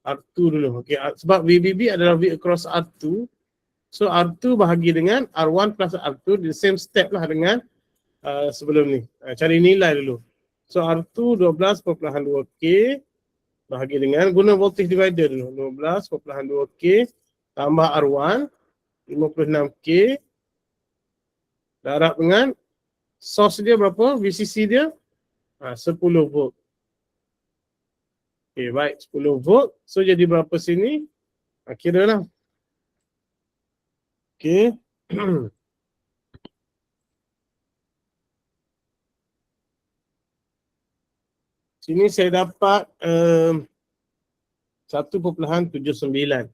R2 dulu. Okay. Sebab VBB adalah V across R2. So R2 bahagi dengan R1 plus R2, the same step lah dengan sebelum ni. Cari nilai dulu. So R2 12.2K bahagi dengan, guna voltage divider dulu. 12.2K tambah R1 56K darab dengan source dia berapa? VCC dia 10 volt. Okay, baik, 10 volt. So jadi berapa sini? Kira lah. Okay. Sini saya dapat 1.79.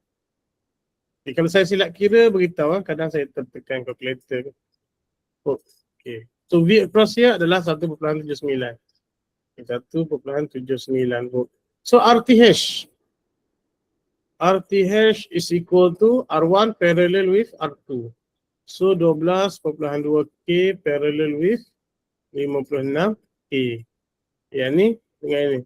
Okay, kalau saya silap kira, beritahu. Kadang saya tertekan kalkulator. Okay. So V across here adalah 1.79. 1.79 volt. So RTH. RTH is equal to R1 parallel with R2. So 12.2K parallel with 56K. Yang ni dengan ini.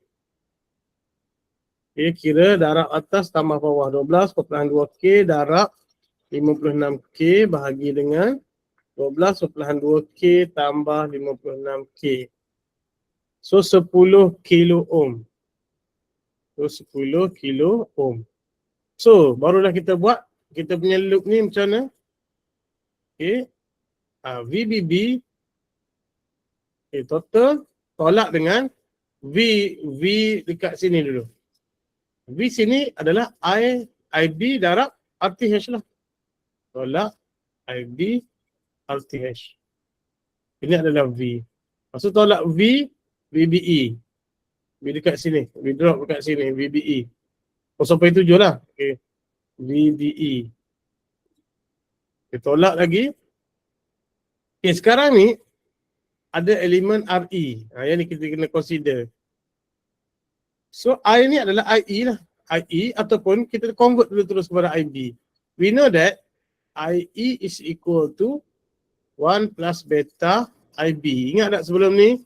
Okay, kira darab atas tambah bawah. 12.2K darab 56K bahagi dengan 12.2K tambah 56K. So 10 kilo ohm. So 10 kilo ohm. So barulah kita buat kita punya loop ni macam mana. Okay. VBB. Okay, total tolak dengan V dekat sini dulu. V sini adalah IB darab RTH lah. Tolak IB RTH. Ini adalah V. Maksud tolak V, VBE. V dekat sini. V drop dekat sini. VBE. 0.7 lah. Okay. VBE. Okay, tolak lagi. Okay, sekarang ni ada elemen RE. Yang ni kita kena consider. So I ni adalah IE lah. IE ataupun kita convert dulu terus kepada IB. We know that IE is equal to 1 plus beta IB. Ingat tak sebelum ni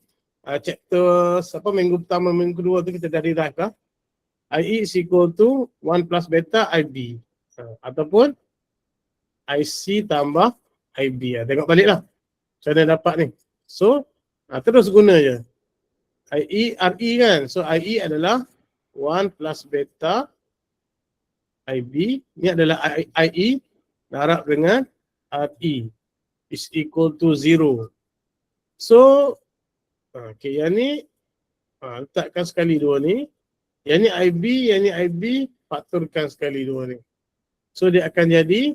chapter minggu pertama, minggu kedua tu kita dah derive lah. IE is equal to 1 plus beta IB. Ataupun IC tambah IB. Tengok balik lah. Macam mana dapat ni. So terus guna je. IE, RE kan. So IE adalah 1 plus beta IB. Ini adalah IE darab dengan RE is equal to 0. So okay, yang ni letakkan sekali dua ni. Yang ni IB, yang ni IB, faktorkan sekali dua ni. So dia akan jadi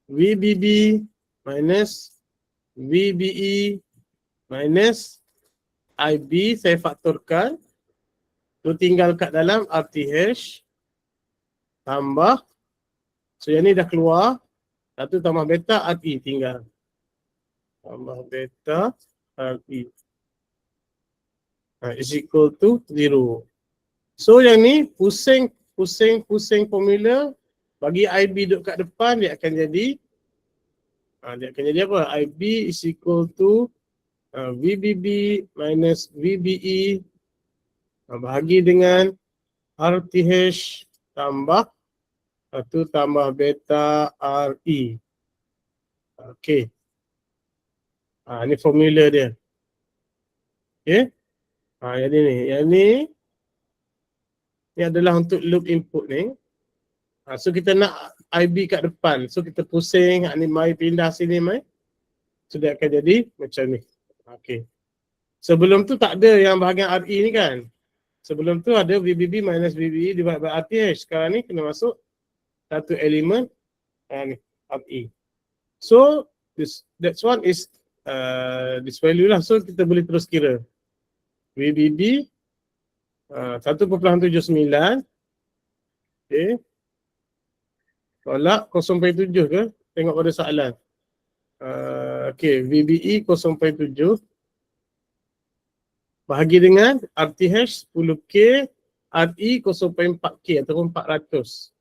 VBB minus VBE minus IB, saya faktorkan. Tu tinggal kat dalam RTH tambah. So yang ni dah keluar. Satu tambah beta RE tinggal. Tambah beta RE. Is equal to 0. So yang ni pusing formula. Bagi IB duduk kat depan, dia akan jadi apa? IB is equal to VBB minus VBE bahagi dengan RTH tambah 1 tambah beta RE. Okay. Ni formula dia. Okay. Yang ni adalah untuk loop input ni. So kita nak IB kat depan. So kita pusing, ni mai pindah sini mai. So dia akan jadi macam ni. Okay. Sebelum tu tak ada yang bahagian RE ni kan. Sebelum tu ada VBB minus VBE divided by RTH. Sekarang ni kena masuk satu elemen ni, RE. So that's one is this value lah. So kita boleh terus kira. VBB 1.79. Okay. Tolak 0.7 ke? Tengok pada soalan. Okay, VBE 0.7 bahagi dengan RTH 10K, RE 0.4K ataupun 400.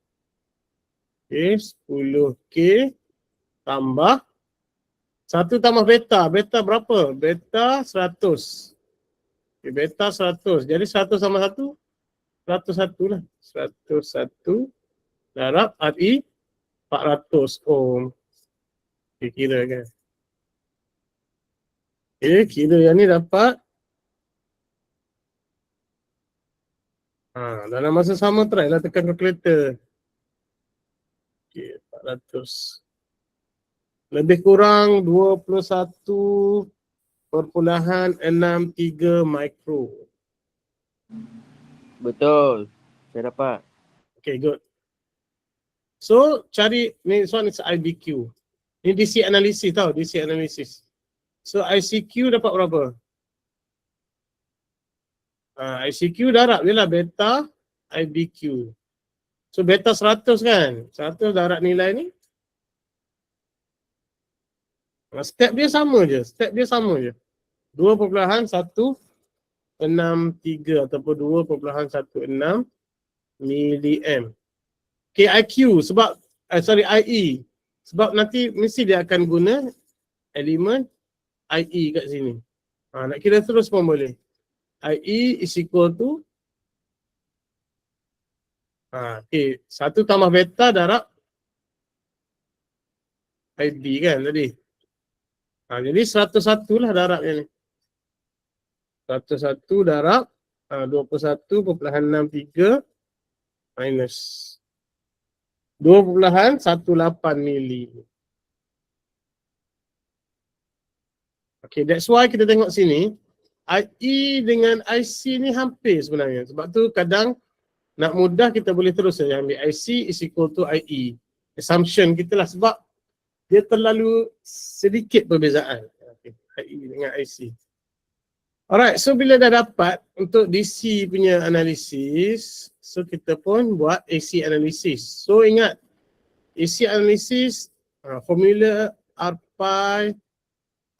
Okay, 10K tambah 1 tambah beta. Beta berapa? Beta 100. Okay, beta 100. Jadi 100 sama 1, 101 lah. 101 darab RE 400 ohm. Okay, kira kan. Okay, kira yang ni dapat dalam masa sama try lah tekan kalkulator. Okay, 400. Lebih kurang 21.63 mikro. Betul. Saya dapat. Okay, good. So, cari, this one is IBQ. Ini DC analysis tau, DC analysis. So, ICQ dapat berapa? ICQ darab dia lah beta IBQ. So, beta 100 kan? 100 darab nilai ni. Step dia sama je. 2.163 ataupun 2.16 milliamp. KIQ sebab IE. Sebab nanti mesti dia akan guna elemen IE kat sini. Nak kira terus pun boleh. IE is equal to 1 tambah beta darab IB kan tadi. Jadi 101 lah darabnya ni. 101 darab 21.63 minus 2.18 mili. Okay, that's why kita tengok sini IE dengan IC ni hampir sebenarnya. Sebab tu kadang nak mudah kita boleh terus saja ambil IC is equal to IE. Assumption kita lah sebab dia terlalu sedikit perbezaan. Okay, IE dengan IC. Alright, so bila dah dapat untuk DC punya analisis, so kita pun buat AC analisis. So ingat, AC analisis, formula R pi,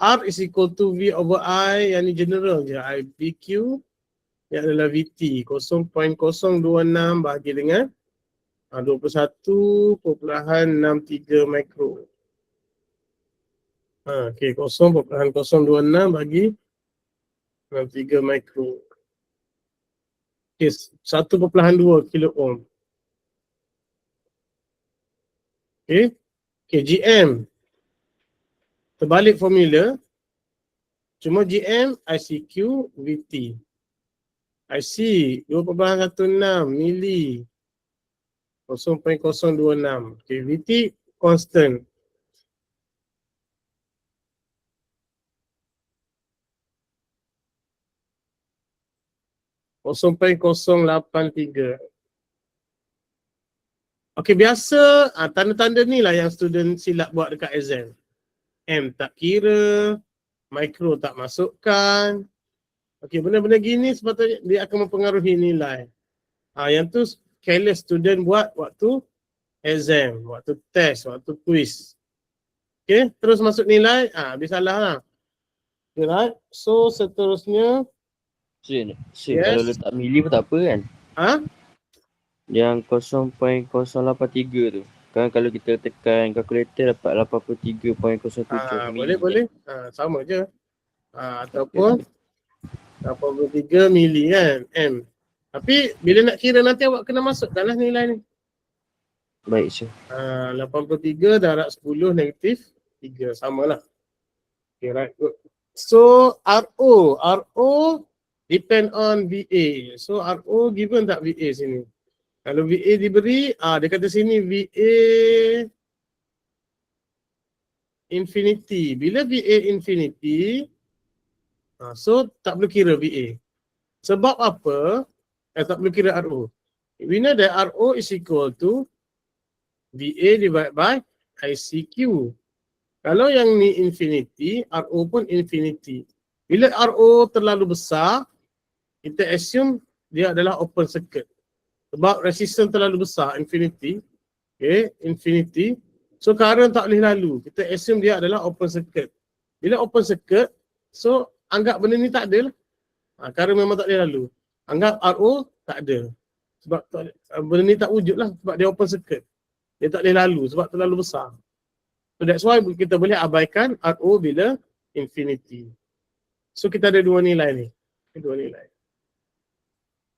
R is equal to V over I, yang ni general je, IBQ, yang adalah VT, 0.026 bahagi dengan 21.63 mikro. Okay, 0.026 bagi 63 mikro. Okay, 1.2 kilo ohm. Okay, GM. Terbalik formula. Cuma GM, ICQ, VT. IC, 2.16 mili. 0.026. Okay, VT constant. Sampai 0.083. Okey, biasa tanda-tanda ni lah yang student silap buat dekat exam. M tak kira, mikro tak masukkan. Okey, benda-benda gini sepatutnya dia akan mempengaruhi nilai. Yang tu careless student buat waktu exam, waktu test, waktu quiz. Okey, terus masuk nilai, habis salah lah. Okay, right? So seterusnya yes. Kalau letak mili pun tak apa kan? Yang 0.083 tu. Kan kalau kita tekan kalkulator dapat 83.07 mili. Boleh. Sama je. Ataupun 83 mili kan, M. Tapi bila nak kira nanti awak kena masukkanlah nilai ni. Baik, sir. 83 darab 10 negatif 3. Samalah. Okay, right. Good. So, RO depend on VA. So RO given tak VA sini? Kalau VA diberi, dia kata sini VA infinity. Bila VA infinity, so tak perlu kira VA. Sebab apa? Tak perlu kira RO. We know that RO is equal to VA divided by ICQ. Kalau yang ni infinity, RO pun infinity. Bila RO terlalu besar, kita assume dia adalah open circuit. Sebab resistance terlalu besar, infinity. Okay, infinity. So current tak boleh lalu. Kita assume dia adalah open circuit. Bila open circuit, so anggap benda ni tak ada lah. Current memang tak boleh lalu. Anggap RO tak ada. Sebab benda ni tak wujud lah. Sebab dia open circuit. Dia tak boleh lalu sebab terlalu besar. So that's why kita boleh abaikan RO bila infinity. So kita ada dua nilai ni. Dua nilai.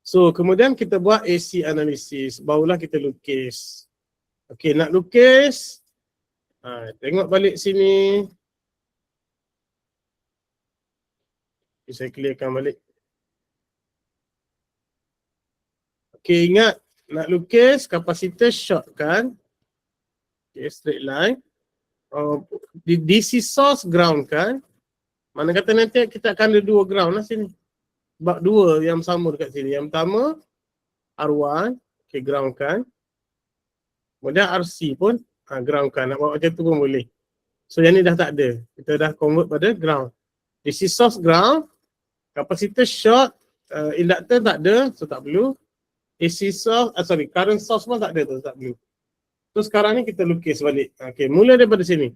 So kemudian kita buat AC analysis. Barulah kita lukis. Okay, nak lukis. Tengok balik sini. Saya clearkan balik. Okay, ingat. Nak lukis kapasitor short kan. Okay, straight line. DC source ground kan. Mana kata nanti kita akan ada dua ground lah sini. Sebab dua yang sama dekat sini. Yang pertama R1, okay, ground kan. Kemudian RC pun ground kan. Nak buat macam tu pun boleh. So yang ni dah tak ada. Kita dah convert pada ground. DC source ground. Kapasitor short. Inductor tak ada. So tak perlu. AC source, current source pun tak ada tu. Tak perlu. So sekarang ni kita lukis balik. Okay, mula daripada sini.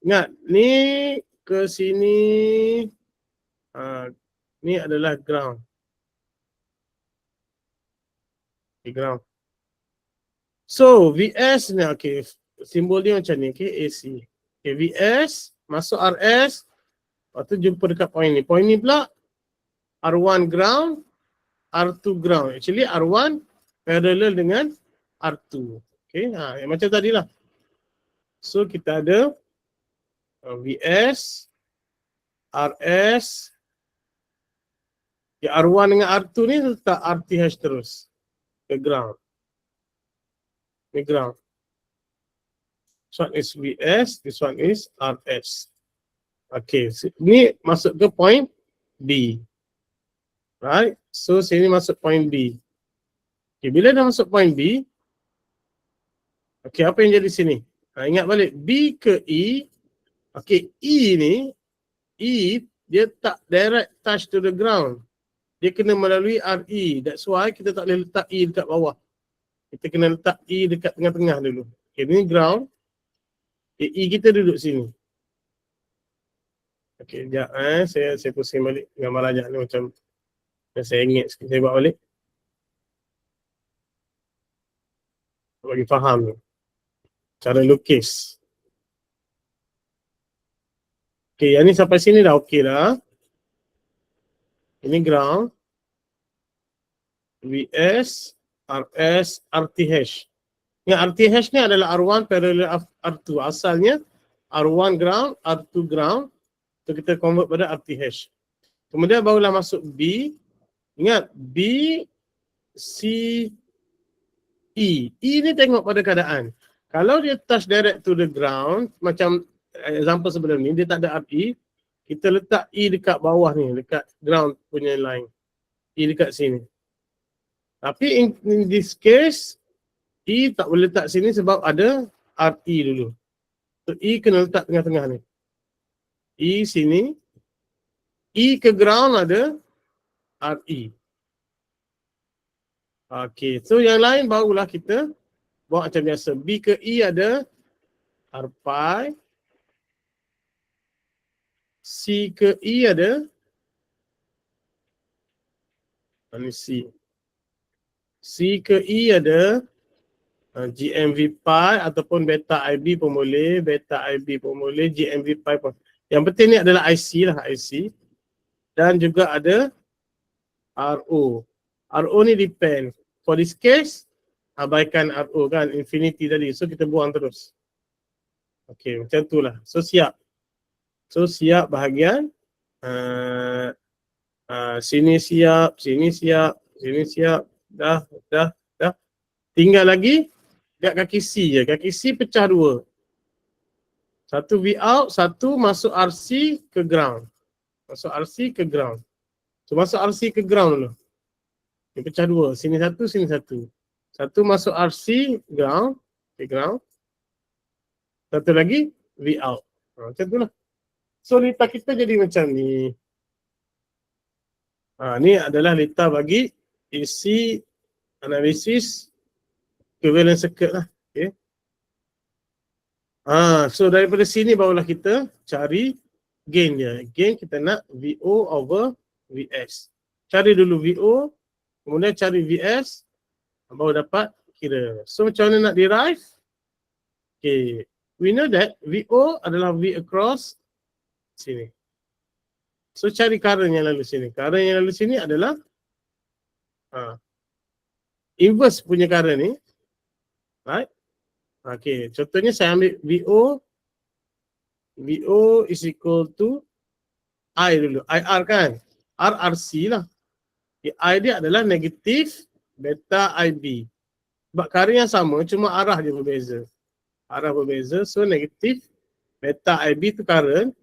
Ingat, ni ke sini. Ni adalah ground. Okay, ground. So VS ni, okay, simbol dia macam ni, okay, AC. Okay, VS, masuk RS. Lepas tu jumpa dekat point ni. Point ni pula R1 ground, R2 ground. Actually R1 parallel dengan R2. Okay, yang macam tadi lah. So kita ada VS, RS, R1 dengan R2 ni letak RTH terus ke ground. Ni ground. This one is VS, this one is RS. Okay, ni masuk ke point B. Right, so sini masuk point B. Okay, bila dah masuk point B, okay, apa yang jadi sini? Ingat balik, B ke E. Okay, E ni, E dia tak direct touch to the ground. Dia kena melalui RE. That's why kita tak boleh letak E dekat bawah. Kita kena letak E dekat tengah-tengah dulu. Okay, ni ground. Okay, E kita duduk sini. Okay, sekejap. Saya pusing balik gambar rajak ni macam saya ingat sikit. Saya buat balik. Bagi faham ni. Cara lukis. Okay, yang ni sampai sini dah okey dah. Ini ground. VS, RS, RTH. Yang RTH ni adalah R1 parallel R2. Asalnya R1 ground, R2 ground. So kita convert pada RTH. Kemudian barulah masuk B. Ingat, B, C, E. E ni tengok pada keadaan. Kalau dia touch direct to the ground, macam example sebelum ni, dia tak ada RE, kita letak E dekat bawah ni, dekat ground punya line. E dekat sini. Tapi in this case, E tak boleh letak sini sebab ada RE dulu. So E kena letak tengah-tengah ni. E sini. E ke ground ada RE. Okay, so yang lain barulah kita buat macam biasa. B ke E ada R pi. C ke E ada ini C. C ke E ada GMV pi ataupun beta IB pun boleh, beta IB pun boleh, GMV pi pun. Yang penting ni adalah IC lah, IC. Dan juga ada RO. RO ni depend. For this case, abaikan RO kan, infinity tadi. So kita buang terus. Okay, macam tu lah. So siap. So siap bahagian. Sini siap, sini siap, sini siap. Dah. Tinggal lagi dekat kaki C je. Kaki C pecah dua. Satu V out, satu masuk RC ke ground. Masuk RC ke ground. So masuk RC ke ground dulu. Dia pecah dua. Sini satu, sini satu. Satu masuk RC, ground. Okay, ground. Satu lagi V out. Macam tu lah. So letak kita jadi macam ni. Ni adalah letak bagi AC analisis equivalent circuit lah. Okay. So daripada sini barulah kita cari gain dia. Gain kita nak VO over VS. Cari dulu VO, kemudian cari VS, baru dapat kira. So macam mana nak derive? Okay. We know that VO adalah V across sini. So cari current yang lalu sini. Current yang lalu sini adalah inverse punya current ni. Right? Okay, contohnya saya ambil VO is equal to I dulu, IR kan, RRC lah. Okay, I dia adalah negatif beta IB. Sebab current yang sama, cuma arah dia berbeza. Arah berbeza, so negatif beta IB tu current.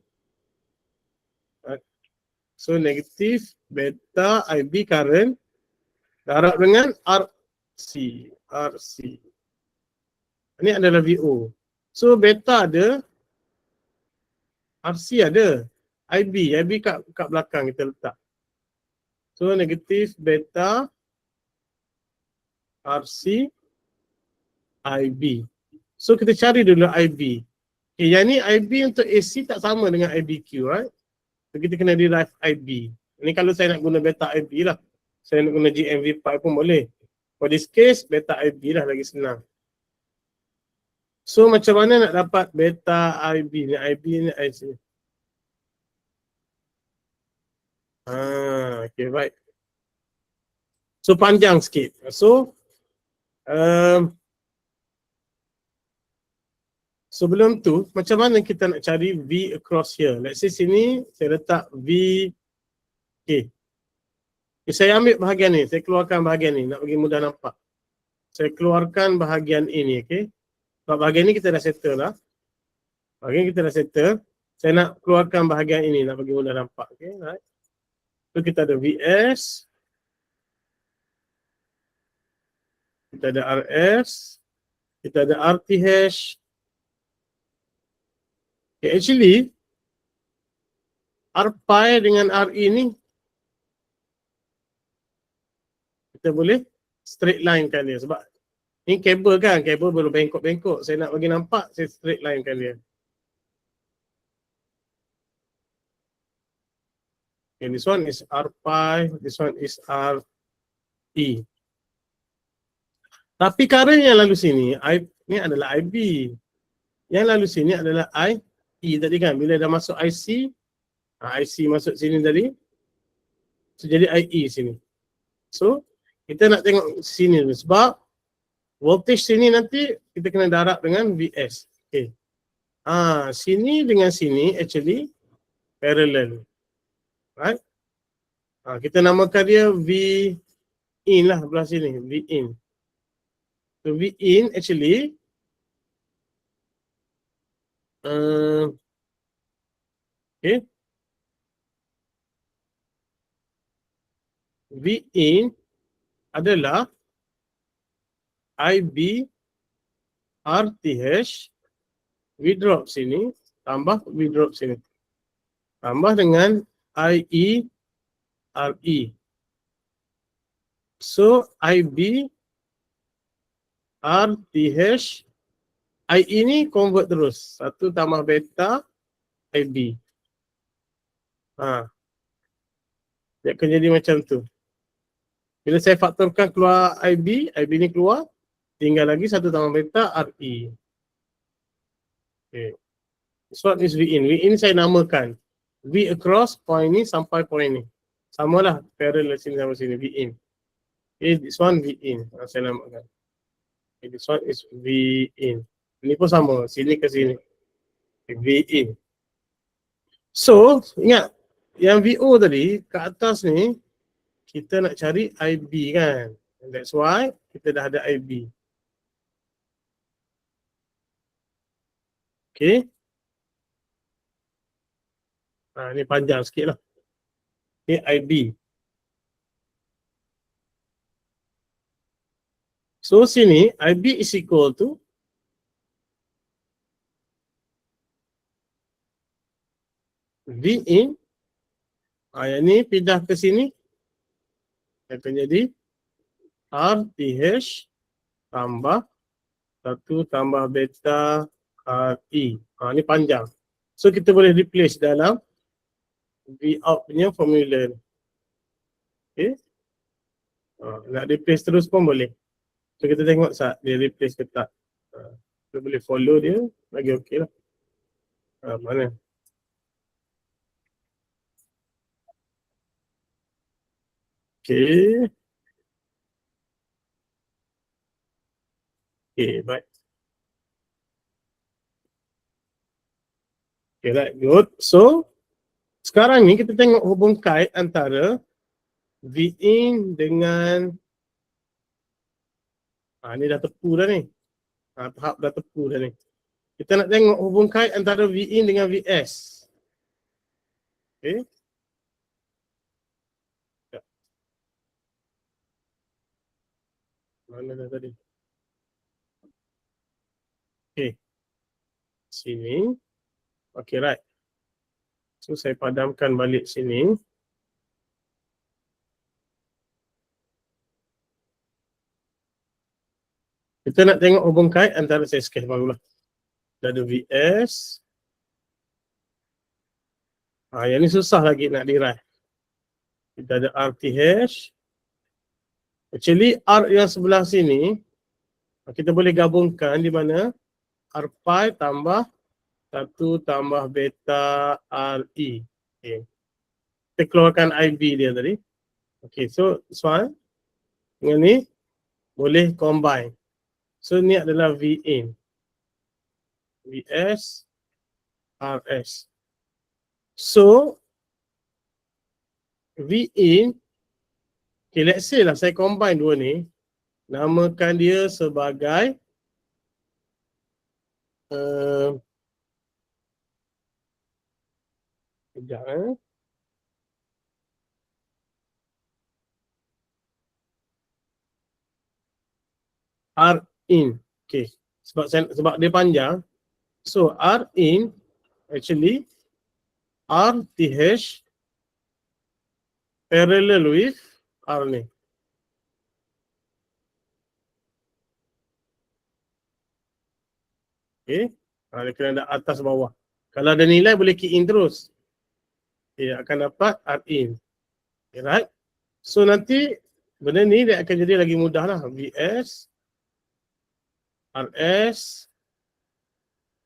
So negatif beta IB current darab dengan RC. Ini adalah VO. So beta ada, RC ada, IB kat belakang kita letak. So negatif beta RC IB. So kita cari dulu IB. Okay, yang ni IB untuk AC tak sama dengan IBQ, right? So kita kena derive IB. Ini kalau saya nak guna beta IB lah. Saya nak guna GMV5 pun boleh. For this case, beta IB lah lagi senang. So macam mana nak dapat beta IB ni? IB ni IC. Okay, baik. So panjang sikit. So sebelum tu, macam mana kita nak cari V across here? Let's say sini saya letak V. Okay. Saya ambil bahagian ni, saya keluarkan bahagian ni nak bagi mudah nampak. Saya keluarkan bahagian ini, okay. Sebab bahagian ni kita dah settle lah. Bahagian kita dah settle. Saya nak keluarkan bahagian ini nak bagi mudah nampak, okay. Right. So kita ada VS. Kita ada RS. Kita ada RTH. Okay, actually R pi dengan RE ni kita boleh straight line kan dia sebab ni kabel kan, kabel baru bengkok-bengkok. Saya nak bagi nampak, saya straight line kan dia. Okay, this one is R pi, this one is RE. Tapi current yang lalu sini, ni adalah IB. Yang lalu sini adalah IE tadi kan. Bila dah masuk IC, IC masuk sini tadi. So jadi IE sini. So kita nak tengok sini dulu. Sebab voltage sini nanti kita kena darab dengan VS. Okay. Sini dengan sini actually parallel. Right? Kita namakan dia V in lah belah sini. V in. So V in actually okay. V in adalah IB RTH V drop sini tambah V drop sini tambah dengan IE RE. So IB RTH IE ni convert terus. 1 tambah beta IB. Dia akan jadi macam tu. Bila saya faktorkan keluar IB ni keluar, tinggal lagi 1 tambah beta RE. Okay. This one is V in. V in saya namakan. V across point ni sampai point ni. Samalah parallel sini sama sini, V in. Okay, this one V in. Saya namakan. Okay, this one is V in. Ini pun sama, sini ke sini. Okay, V in. So, ingat, yang VO tadi, kat atas ni, kita nak cari IB kan. And that's why kita dah ada IB. Okay. Ni panjang sikit lah. Okay, IB. So sini, IB is equal to V in. Yang ni pindah ke sini. Akan jadi RTH tambah 1 tambah beta RE. Ni panjang. So kita boleh replace dalam V out punya formula. Okay. Nak replace terus pun boleh. So kita tengok dia replace ke tak. Kita boleh follow dia. Lagi okey lah. Mana? Okay. Okay, baik. Okay, right, good. So, sekarang ni kita tengok hubung kait antara V in dengan ni dah tepu dah ni. Tahap dah tepu dah ni. Kita nak tengok hubung kait antara V in dengan VS. Okay. Mana dah tadi? Okay. Sini. Okay, right. So, saya padamkan balik sini. Kita nak tengok hubung kait antara saya sketch barulah. Dah ada VS. Yang ni susah lagi nak derive. Kita ada RTH. Actually, R yang sebelah sini, kita boleh gabungkan di mana R pi tambah 1 tambah beta RE. Okay. Kita keluarkan IB dia tadi. Okay, so soal dengan ni boleh combine. So ni adalah V in, VS, RS. So V in, okay, let's say lah saya combine dua ni, namakan dia sebagai sekejap R in. Okay. Sebab dia panjang. So R in actually RTH parallel with R ni. Okay. Dia kena ada atas bawah. Kalau ada nilai boleh key in terus. Okay, akan dapat R in. Okay, right. So nanti benda ni dia akan jadi lagi mudah lah. VS, RS,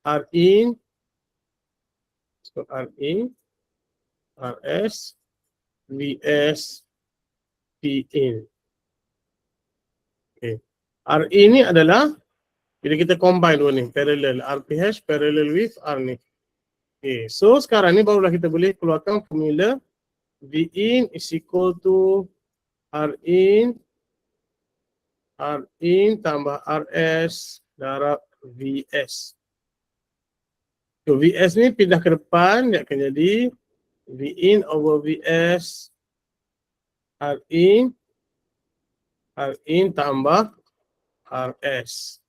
R in, so R in, RS, VS, P in. Okay. R in ni adalah bila kita combine dua ni, parallel, RPH parallel with R ni. Okay, so sekarang ni barulah kita boleh keluarkan formula V in is equal to R in tambah RS darab VS. So VS ni pindah ke depan, dia akan jadi V in over VS R in tambah RS.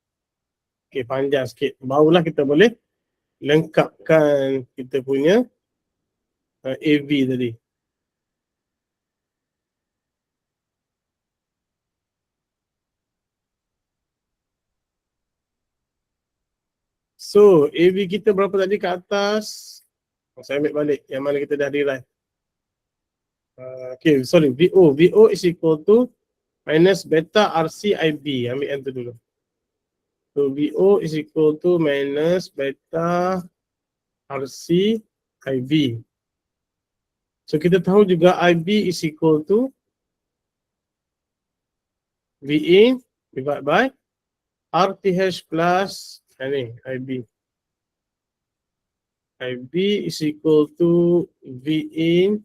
Okay, panjang sikit. Barulah kita boleh lengkapkan kita punya AV tadi. So, AV kita berapa tadi ke atas? Saya ambil balik yang mana kita dah derive. Okay, sorry. VO is equal to minus beta RC IB. Ambil yang tu dulu. So, VO is equal to minus beta RC IB. So, kita tahu juga IB is equal to V in divided by RTH plus IB. IB is equal to V in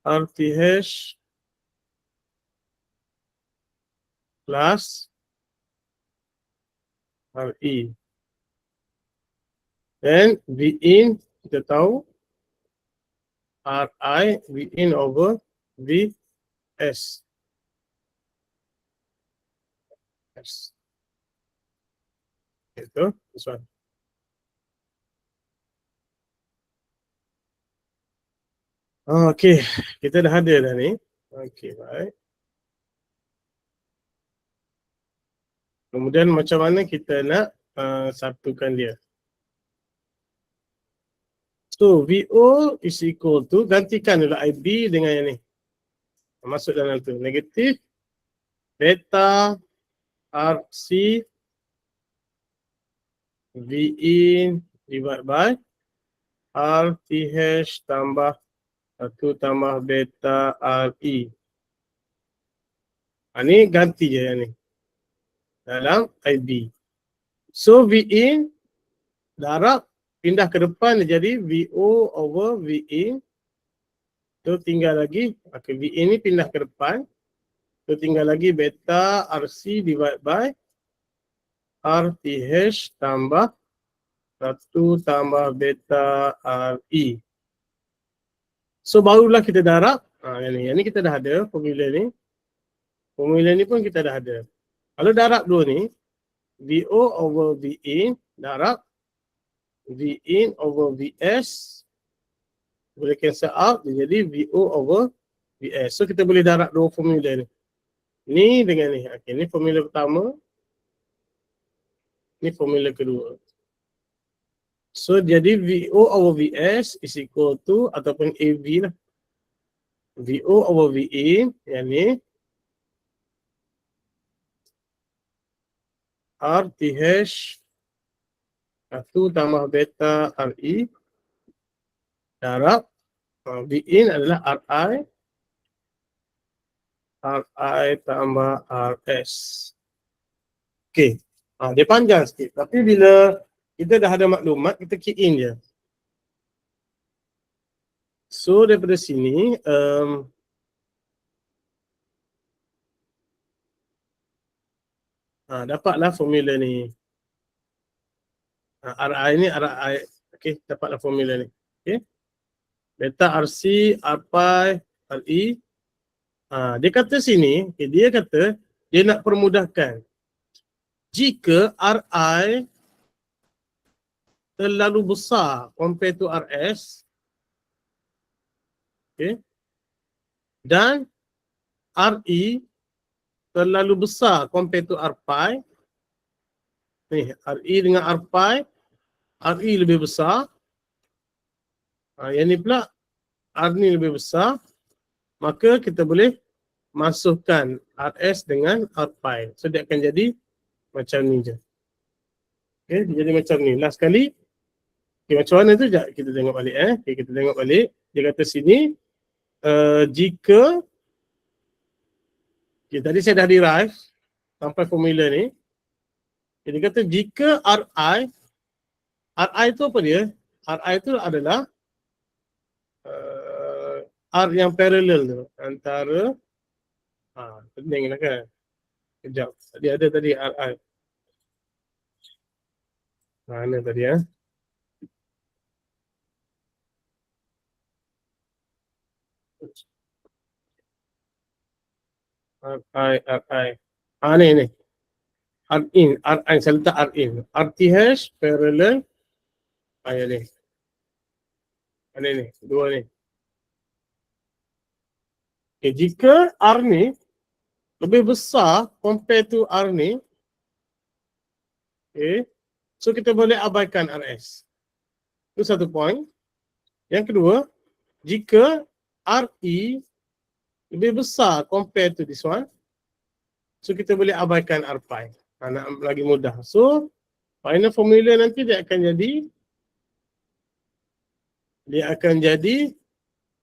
RTH plus RE. Dan V in kita tahu RI V in over VS. Itu, this one. Okey, kita dah ada dah ni. Okey, baik. Kemudian macam mana kita nak satukan dia. So, VO is equal to, gantikan dulu IB dengan yang ni. Masuk dalam tu. Negatif beta RC V in divided by RTH tambah 1 tambah beta RE. Ni ganti je yang ni. Dalam IB. So V in darab pindah ke depan dia jadi VO over V in. Tu tinggal lagi. Okay, V in ni pindah ke depan. Tu tinggal lagi beta RC divided by RTH tambah 1 tambah beta RE. So barulah kita darab. Yang ni kita dah ada formula ni. Formula ni pun kita dah ada. Kalau darab dua ni, VO over V in darab V in over Vs. Boleh cancel out, dia jadi VO over Vs. So kita boleh darab dua formula ni. Ni dengan ni. Okay, ni formula pertama. Ni formula kedua. So jadi VO over Vs is equal to ataupun AV lah. VO over V in yang ni RTH 1 tambah beta RE darab V in adalah RI tambah RS. Okey. Dia panjang sikit. Tapi bila kita dah ada maklumat, kita key in je. So daripada sini dapatlah formula ni. RI ni RI. Okey, dapatlah formula ni. Okey. Beta RC, R pi, RE. Dia kata sini, okay, dia kata dia nak permudahkan. Jika RI terlalu besar compare to RS, okay, dan RE terlalu besar compare to R pi, ni RE dengan R pi, RE lebih besar, yang ni pula R ni lebih besar, maka kita boleh masukkan RS dengan R pi. So dia akan jadi macam ni je. Okay, dia jadi macam ni. Last kali. Okay, macam mana tu? Sekejap kita tengok balik. Okay, kita tengok balik. Dia kata sini, jika, okay, tadi saya dah derive sampai formula ni. Okay, dia kata jika RI tu apa dia? RI tu adalah R yang parallel tu antara pening lah kan. Kejap. Tadi ada tadi RI. Mana tadi RI. Ni. R in, saya letak R in. RTH parallel. Ni. Ni, dua ni. Okay, jika R ni lebih besar compare to R ni, okay, so kita boleh abaikan RS. Itu satu point. Yang kedua, jika RE lebih besar compare to this one, so kita boleh abaikan R pi. Nak lagi mudah. So, final formula nanti dia akan jadi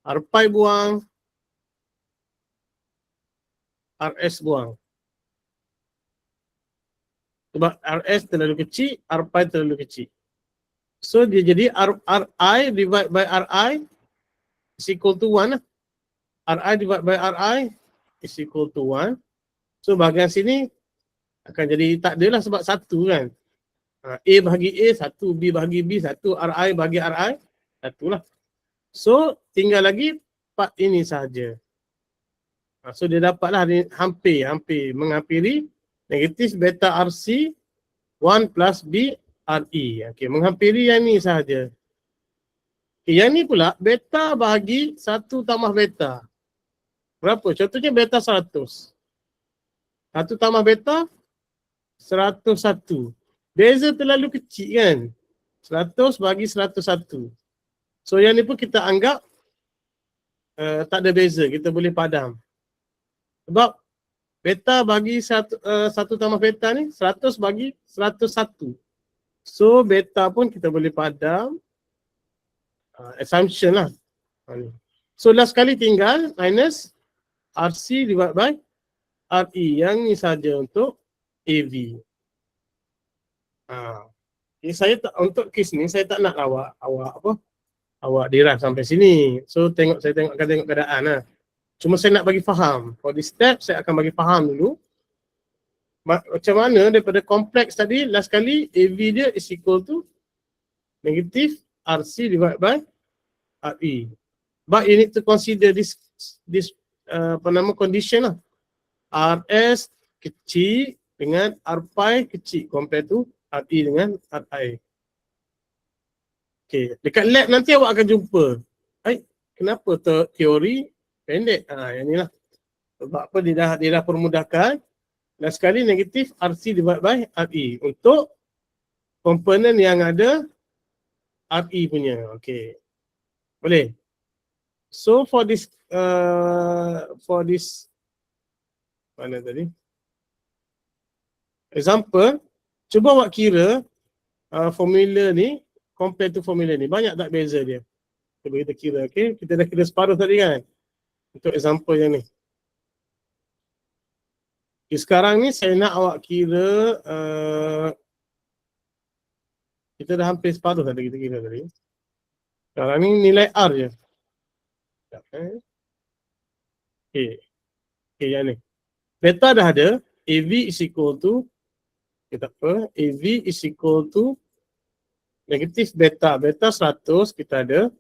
R pi buang, RS buang. Sebab RS terlalu kecil, R pi terlalu kecil. So dia jadi RI divided by RI is equal to 1. RI divided by RI is equal to 1. So bahagian sini akan jadi tak adalah sebab satu kan. A bahagi A, 1, B bahagi B, 1, RI bahagi RI, 1 lah. So tinggal lagi part ini sahaja. So dia dapatlah hampir menghampiri negatif beta RC 1 plus B RE. Okey, menghampiri yang ni sahaja. Okay, yang ni pula beta bahagi 1 tambah beta. Berapa? Contohnya beta 100. 1 tambah beta 101. Beza terlalu kecil kan? 100 bagi 101. So yang ni pun kita anggap tak ada beza, kita boleh padam. Sebab beta bagi 1 tambah beta ni 100 bagi 101. So beta pun kita boleh padam. Assumption lah. So last kali tinggal minus RC divided by RE. Yang ni saja untuk AV. Saya tak, untuk kes ni saya tak nak awak dirah sampai sini. So saya tengok keadaan lah. Cuma saya nak bagi faham. For this step saya akan bagi faham dulu. Macam mana daripada kompleks tadi, last kali AV dia is equal to negative RC divided by RE. But you need to consider this condition lah. RS kecil dengan R pi kecil compared to RE dengan RI. Okay, dekat lab nanti awak akan jumpa. Kenapa teori pendek? Yang ni lah. Sebab apa dia dah permudahkan. Dan sekali negatif RC divided by RE untuk komponen yang ada RE punya. Okay. Boleh? So for this mana tadi? Example, cuba awak kira formula ni compare to formula ni. Banyak tak beza dia? Cuba kita kira, okay? Kita dah kira separuh tadi kan? Untuk example yang ni. Okay, sekarang ni saya nak awak kira kita dah hampir separuh tadi kita kira tadi. Sekarang ni nilai R je. Okay, yang ni. Beta dah ada, AV is equal to, AV is equal to negatif beta 100 kita ada.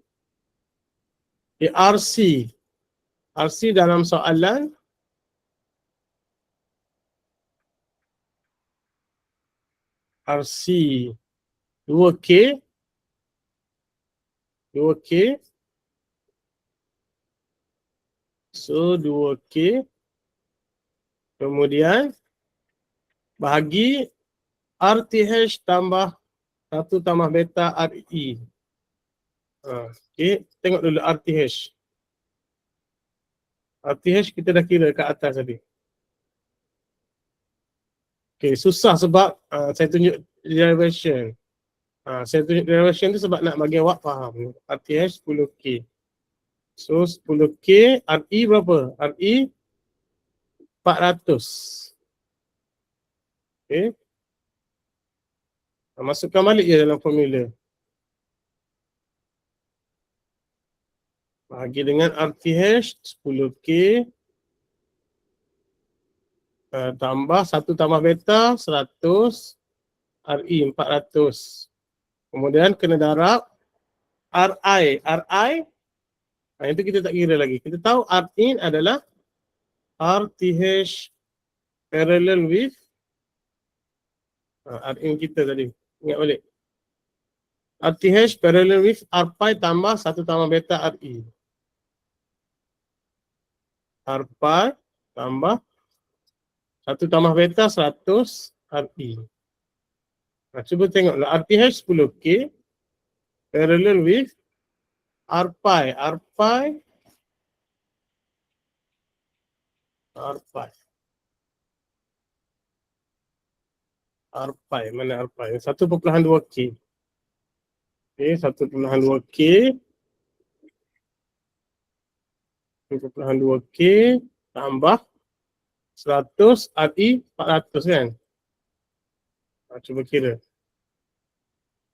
RC dalam soalan RC 2K so 2K kemudian bahagi RTH tambah 1 tambah beta RE. Okay, tengok dulu RTH. RTH kita dah kira kat atas tadi. Okay, susah sebab saya tunjuk derivation. Saya tunjuk derivation tu sebab nak bagi awak faham. RTH 10K. So 10K, RE berapa? RE 400. Okay. Masukkan balik je dalam formula. Bahagi dengan RTH 10K tambah 1 tambah beta 100 RE 400. Kemudian kena darab RI. Itu kita tak kira lagi. Kita tahu RIN adalah RTH parallel with RIN kita tadi. Ingat balik. RTH parallel with R pi tambah 1 tambah beta RE. R pi tambah 1 tambah beta 100 RE. Cuba tengoklah. RTH 10K parallel with R pi. Mana R pi? 1.2K. Okay, 1.2K. 1.2K tambah 100 RE 400 kan? Cuba kira.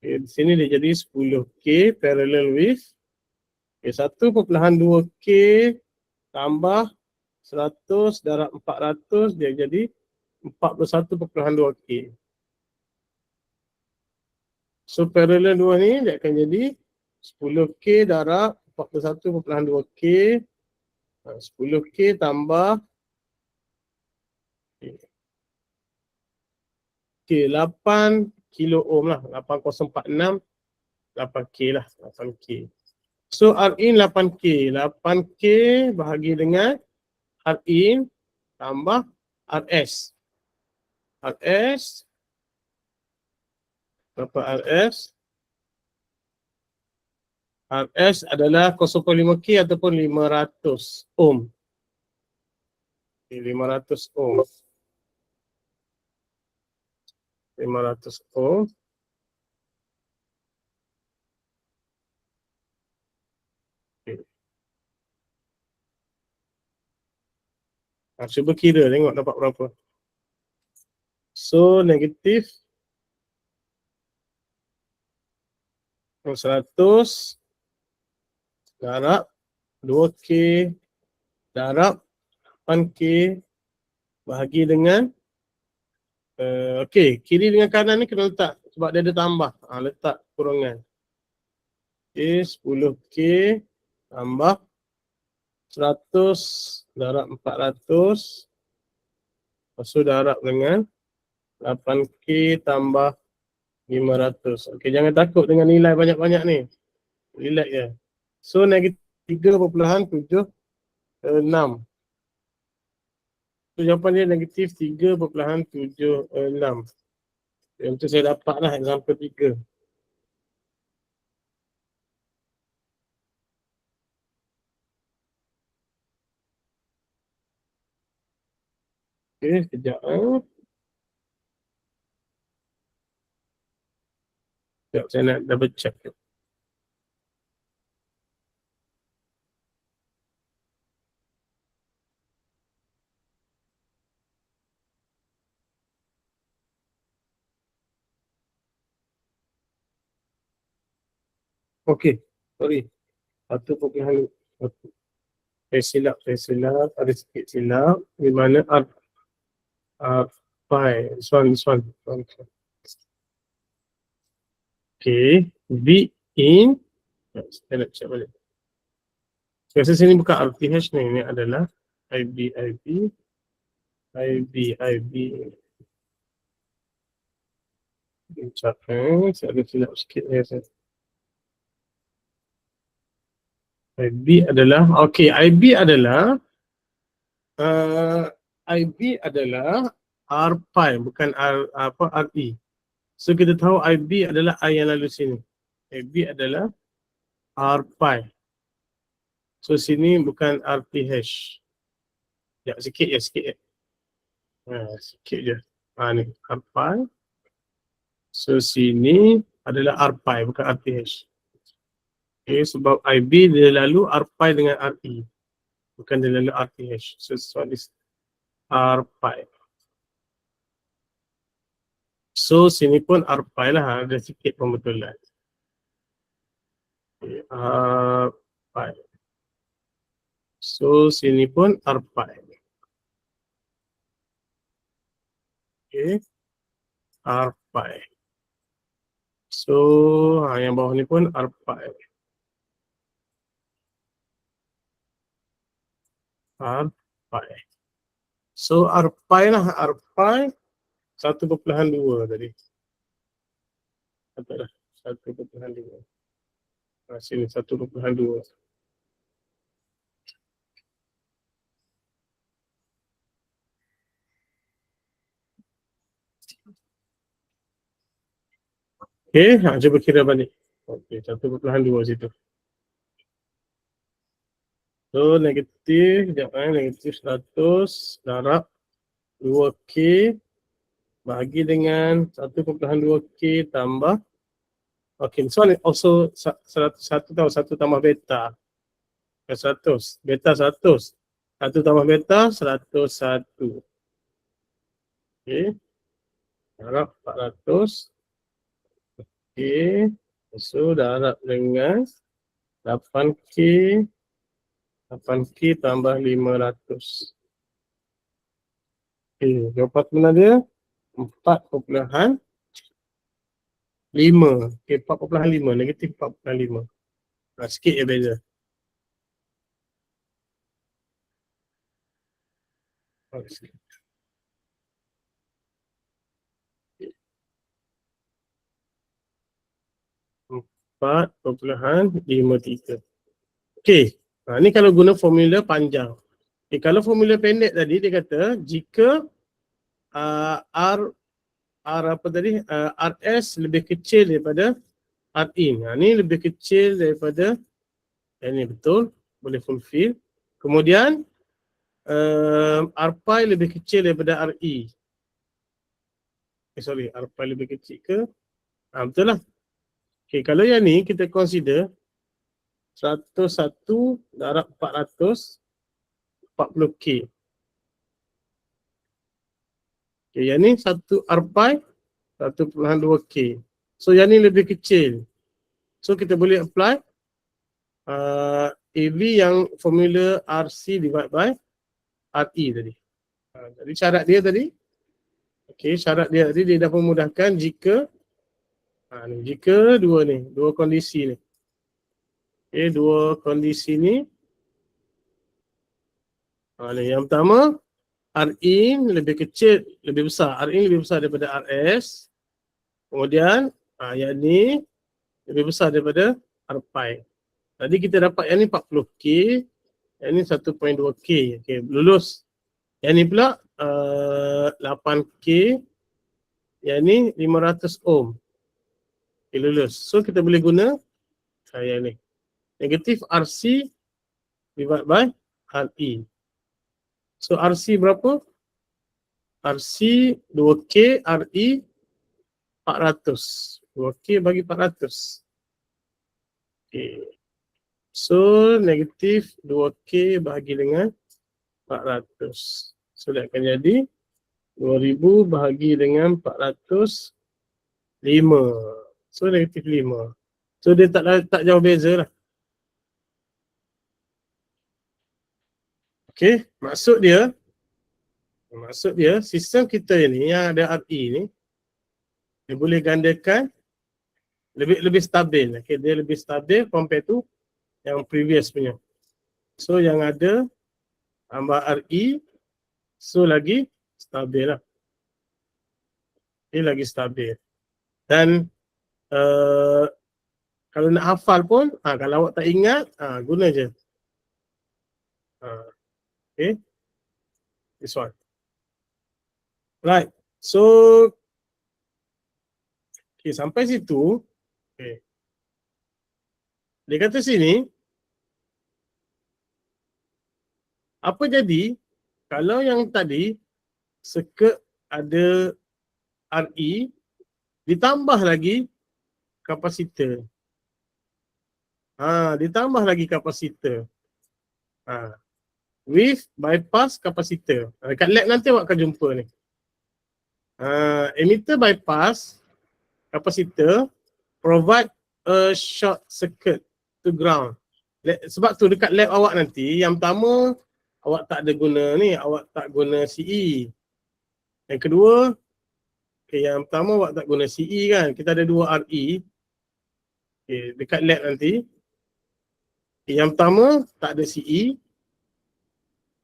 Okay, di sini dia jadi 10K parallel with 1.2K tambah 100 darab 400 dia jadi 41.2K. So parallel 2 ni dia akan jadi 10K darab 41.2K. 10K tambah Okey, 8 kilo ohm lah. 8046, 8K lah. 8K. So Rin 8K. 8K bahagi dengan Rin tambah RS. RS. Berapa RS? RS adalah 0.5K ataupun 500 ohm. 500 ohm. 500 ohm. Okay. Cuba kira tengok dapat berapa. So negatif 100 darab 2K darab 8K bahagi dengan okey, kiri dengan kanan ni kena letak sebab dia ada tambah. Letak kurungan. Okey, 10K tambah 100 darab 400. Lepas tu darab dengan 8K tambah 500. Okey, jangan takut dengan nilai banyak-banyak ni. Relax je. So negatif 3.76. So jawapan dia negatif 3.76. Yang tu saya dapat lah example 3. Okey, sekejap. Sekejap saya nak double check. Okey, sorry. 1.1. Saya silap. Ada sikit silap. Di mana pi. This one. Okay. V in. Saya nak check balik. Saya rasa sini bukan RTH ni. Ini adalah IB. Sekejap. Saya ada silap sikit. IB adalah. Okay. IB adalah R pi. Bukan RE. So kita tahu IB adalah I yang lalu sini. IB adalah R pi. So sini bukan RTH. Ya, sikit je. Sikit je. Ni R pi. So sini adalah R pi, bukan RTH. Okay, sebab IB dia lalu R pi dengan RE. Bukan dia lalu RTH. So soal is R pi. So sini pun R pi lah. Ada sikit pembetulan. Okay, R pi. So sini pun R pi. Okay. R pi. So yang bawah ni pun R pi. R pi. So R pi lah. R pi 1.2 tadi. Katalah 1.2. Sini 1.2. Okay, cuba kira balik. Okay, 1.2 situ. So negatif, negatif 100 darab 2K bahagi dengan 1.2K tambah. Okay, so also 1 tambah beta. 100, beta 100. 1 tambah beta 101. Okay, darab 400. Okay, so darab dengan 8K tambah 500. Okay, jawapan benar dia 4.5. Okay, 4.5, negatif 4.5. Sikit je beza. 4.53. Okey. Ni kalau guna formula panjang. Okay, kalau formula pendek tadi dia kata jika R apa tadi? RS lebih kecil daripada Rin. Ni lebih kecil daripada ini betul, boleh fulfill. Kemudian R pi lebih kecil daripada Ri. Sorry, R pi lebih kecil ke? Betul lah. Okay, kalau yang ni kita consider 101 darab 440K. Okay, yang ni 1 R pi 1.2K. So yang ni lebih kecil. So kita boleh apply AV yang formula RC divide by RE tadi. Jadi syarat dia tadi. Okey, syarat dia tadi dia dah memudahkan jika jika dua kondisi ni. Okey, dua kondisi ni. Ni yang pertama Rin lebih kecil, lebih besar. Rin lebih besar daripada RS. Kemudian yang ni lebih besar daripada R pi. Tadi kita dapat yang ni 40K, yang ni 1.2K. Okey, lulus. Yang ni pula 8K, yang ni 500 ohm. Okey, lulus. So kita boleh guna yang ni. Negatif RC divide by RE. So RC berapa? RC 2K, RE 400. 2K bagi 400. Okay. So negatif 2K bahagi dengan 400. So dia akan jadi 2000 bahagi dengan 400, 5. So negatif 5. So dia tak jauh beza lah. Okay, maksud dia sistem kita ni yang ada RE ni dia boleh gandakan lebih stabil. Okay, dia lebih stabil compare to yang previous punya. So yang ada tambah RE, so lagi stabil lah. Okay, lagi stabil. Dan kalau nak hafal pun, kalau awak tak ingat, guna je. Okay, this one. Right, so okay, sampai situ. Okay. Dia kata sini, apa jadi kalau yang tadi circuit ada RE ditambah lagi kapasitor. Ditambah lagi kapasitor. With bypass kapasitor. Dekat lab nanti awak akan jumpa ni. Emitter bypass kapasitor provide a short circuit to ground. Sebab tu dekat lab awak nanti yang pertama awak tak ada guna ni, awak tak guna CE. Yang kedua, yang pertama awak tak guna CE kan, kita ada dua RE. Dekat lab nanti. Yang pertama tak ada CE.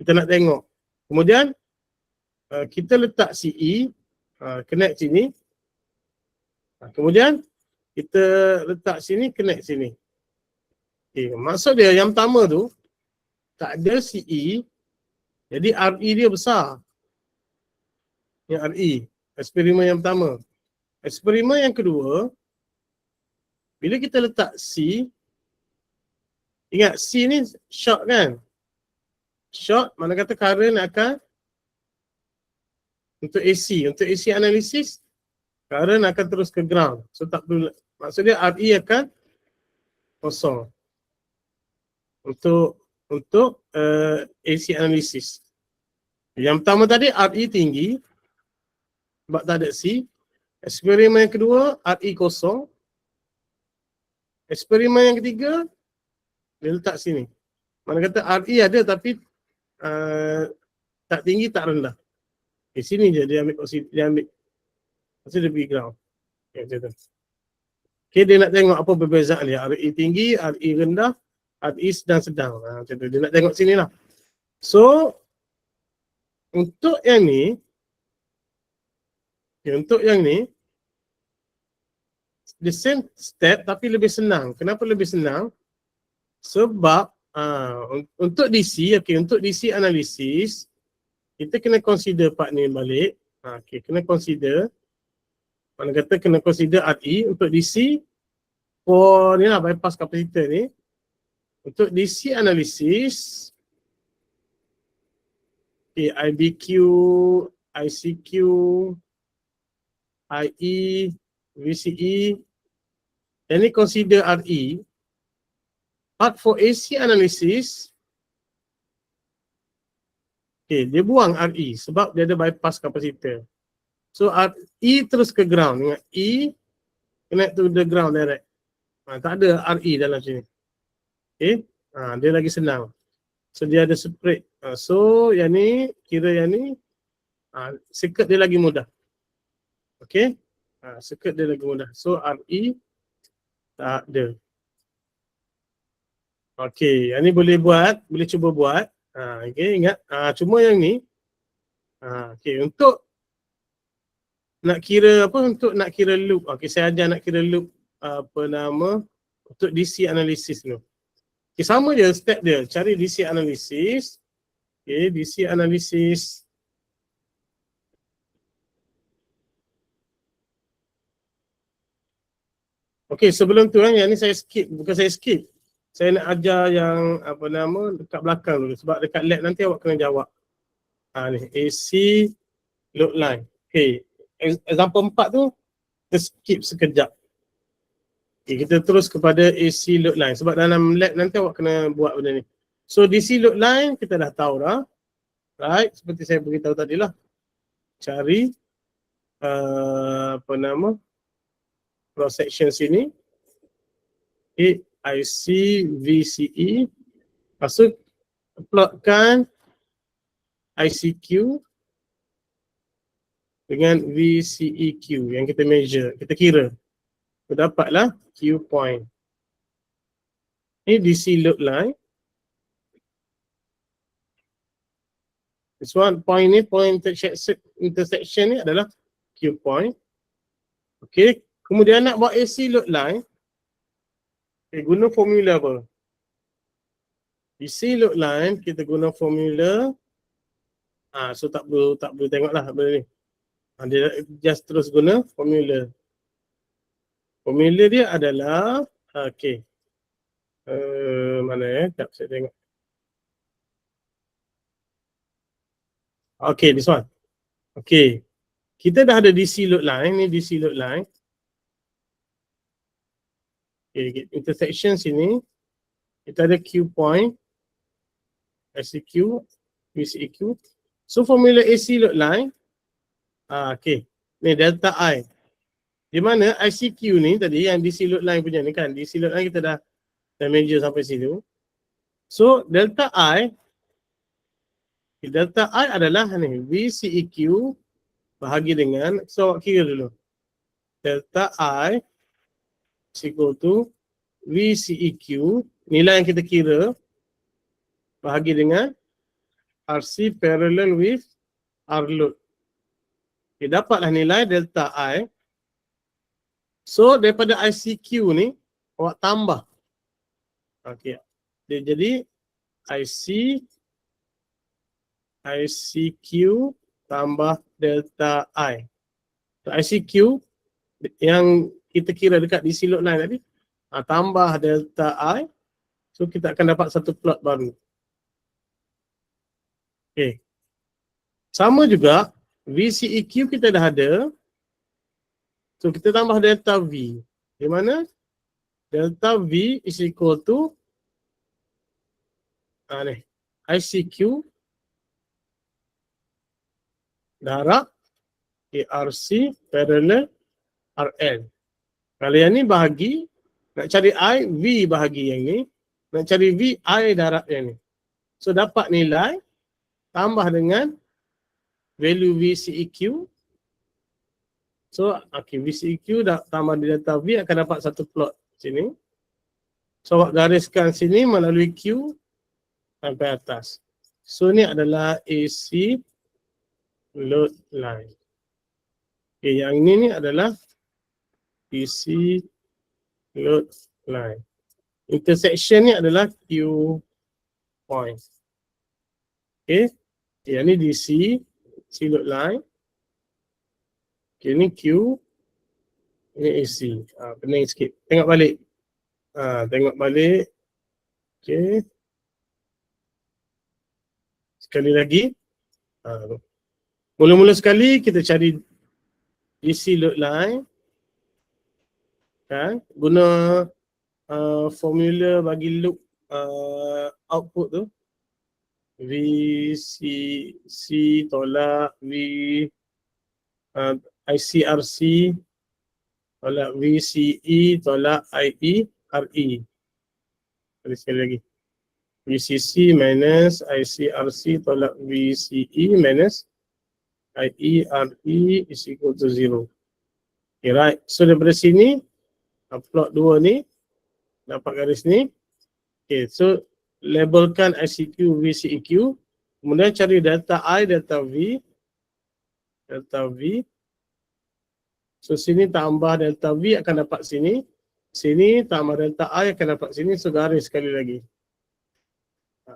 Kita nak tengok. Kemudian kita letak CE, connect sini. Kemudian kita letak sini, connect sini. Maksud dia yang pertama tu tak ada CE, jadi RE dia besar. Yang RE, eksperimen yang pertama. Eksperimen yang kedua, bila kita letak C, ingat C ni short kan? Short, mana kata current akan untuk AC analisis, current akan terus ke ground. So tak perlu, maksudnya RE akan kosong untuk AC analisis. Yang pertama tadi RE tinggi sebab tak ada C. Eksperimen yang kedua RE kosong. Eksperimen yang ketiga dia letak sini. Mana kata RE ada tapi tak tinggi tak rendah. Sini je dia ambil lepas tu dia pergi ground. Okay, dia nak tengok apa perbezaan dia. RE tinggi, RE rendah, RE sedang-sedang. Macam tu. Dia nak tengok sini lah. So, untuk yang ni, the same step tapi lebih senang. Kenapa lebih senang? Sebab untuk DC, untuk DC analisis, kita kena consider part ni balik. Kena consider. Mana kata kena consider RE untuk DC for ni lah bypass capacitor ni. Untuk DC analisis, IBQ, ICQ, IE, VCE, dan ni consider RE. But for AC analysis, dia buang RE sebab dia ada bypass capacitor. So RE terus ke ground. Ingat, E connect to the ground direct. Tak ada RE dalam sini. Dia lagi senang. So dia ada separate. So yang ni, kira yang ni, circuit dia lagi mudah. Circuit dia lagi mudah. So RE tak ada. Yang ni boleh buat, boleh cuba buat. Ingat. Cuma yang ni, untuk nak kira apa? Untuk nak kira loop. Saya ajar nak kira loop untuk DC analysis dulu. Sama je step dia. Cari DC analysis. DC analysis. Sebelum tu yang ni saya skip. Bukan saya skip. Saya nak ajar yang dekat belakang dulu. Sebab dekat lab nanti awak kena jawab. Ni AC load line. Example 4 tu kita skip sekejap. Kita terus kepada AC load line. Sebab dalam lab nanti awak kena buat benda ni. So DC load line kita dah tahu dah. Right, seperti saya beritahu tadi lah. Cari cross section sini. IC VCE. Lepas tu plotkan ICQ dengan VCEQ yang kita measure, kita kira. Dapatlah Q point. Ini DC load line. This one point ni, point intersection ni adalah Q point. Kemudian nak buat AC load line, guna formula apa? DC load line kita guna formula. So tak perlu tengoklah benda ni. Dia just terus guna formula. Formula dia adalah mana tak saya tengok. This one. Kita dah ada DC load line, ni DC load line. Intersection sini kita ada Q point, ICQ, VCEQ. So formula AC load line, ni delta I. Di mana ICQ ni tadi yang DC load line punya ni kan, DC load line kita dah measure sampai situ. So delta I adalah ni VCEQ bahagi dengan, so awak kira dulu. Delta I is equal to VCEQ, nilai yang kita kira bahagi dengan RC parallel with R load. Dapatlah nilai delta I. So daripada ICQ ni awak tambah. Dia jadi ICQ tambah delta I. So ICQ yang kita kira dekat DC load line tadi, tambah delta I. So kita akan dapat satu plot baru. Sama juga VCEQ kita dah ada. So kita tambah delta V. Di mana? Delta V is equal to ICQ darab RC parallel RL. Kalau yang ni bahagi, nak cari I, V bahagi yang ni. Nak cari V, I darab yang ni. So dapat nilai tambah dengan value VCEQ. So VCEQ tambah delta V akan dapat satu plot sini. So awak gariskan sini melalui Q sampai atas. So ni adalah AC load line. Yang ini ni adalah DC load line. Intersection ni adalah Q point. Okay. Yang ni DC, load line. Okay, ni Q, ini AC. Pening sikit. Tengok balik. Tengok balik. Okay. Sekali lagi. Mula-mula sekali kita cari DC load line. Kan? Guna formula bagi loop output tu. VCC tolak ICRC tolak VCE tolak IERE. Sekali lagi. VCC minus ICRC tolak VCE minus IERE is equal to 0. Okay, right. So daripada sini, plot 2 ni, dapat garis ni. Okay, so labelkan ICQ, VCEQ. Kemudian cari delta I, delta V. Delta V. So sini tambah delta V akan dapat sini. Sini tambah delta I akan dapat sini. So garis sekali lagi.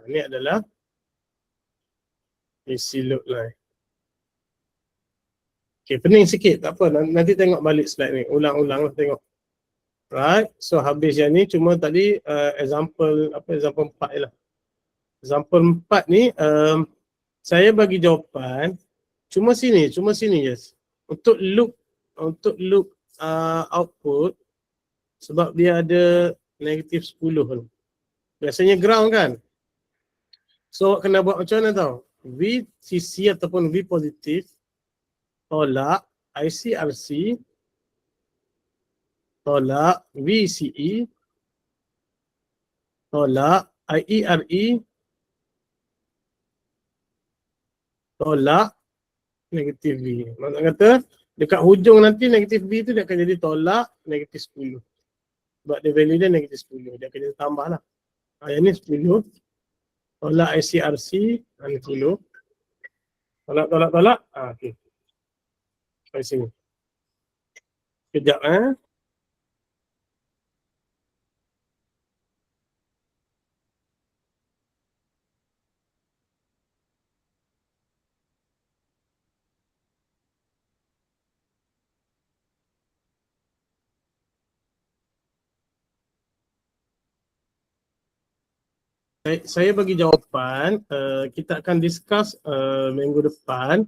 Ini adalah AC load line. Okay, pening sikit. Tak apa. Nanti tengok balik slide ni. Ulang-ulang lah tengok. Right. So habis yang ni cuma tadi example 4 je lah. Example 4 ni saya bagi jawapan cuma sini je. Untuk loop output sebab dia ada negatif 10 tu. Biasanya ground kan. So kena buat macam mana tau? VCC ataupun V positif tolak ICRC tolak VCE tolak IERE tolak negatif V. Maksud kata dekat hujung nanti negatif V tu dia akan jadi tolak negatif 10. Sebab dia value dia negatif 10. Dia akan jadi tambah lah. Yang ni 10. Tolak ICRC. Ni 10. Tolak. Okay. Sampai sini. Kejap Saya bagi jawapan, kita akan discuss minggu depan.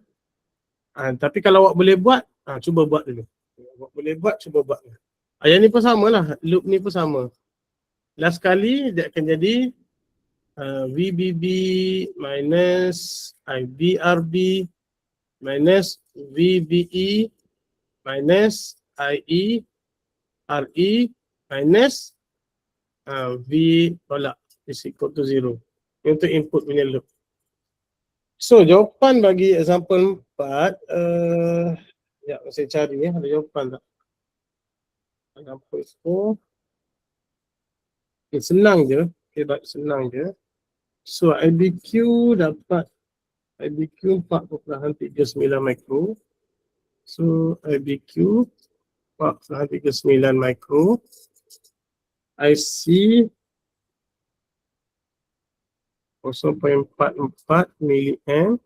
Tapi kalau awak boleh buat, cuba buat dulu. Awak boleh buat, cuba buat. Yang ni pun sama lah, loop ni pun sama. Last kali dia akan jadi VBB minus IBRB minus VBE minus IERE minus V tolak is equal to 0. Untuk input punya loop. So jawapan bagi example 4, saya cari ada jawapan tak? Example 4. Okay, senang je. Senang je. So IBQ dapat IBQ 4.39 mikro. So IBQ 4.39 mikro. IC 0.44 milliamp.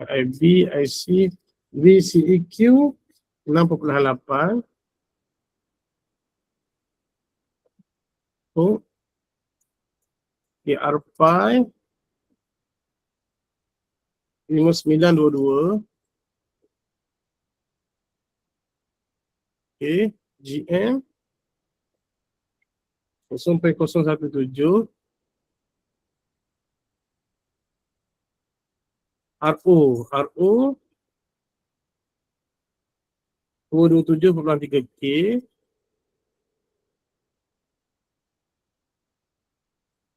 IB, IC, VCEQ 6.8. So R pi 5922. Okay, GM 0.017. RO 227.3K.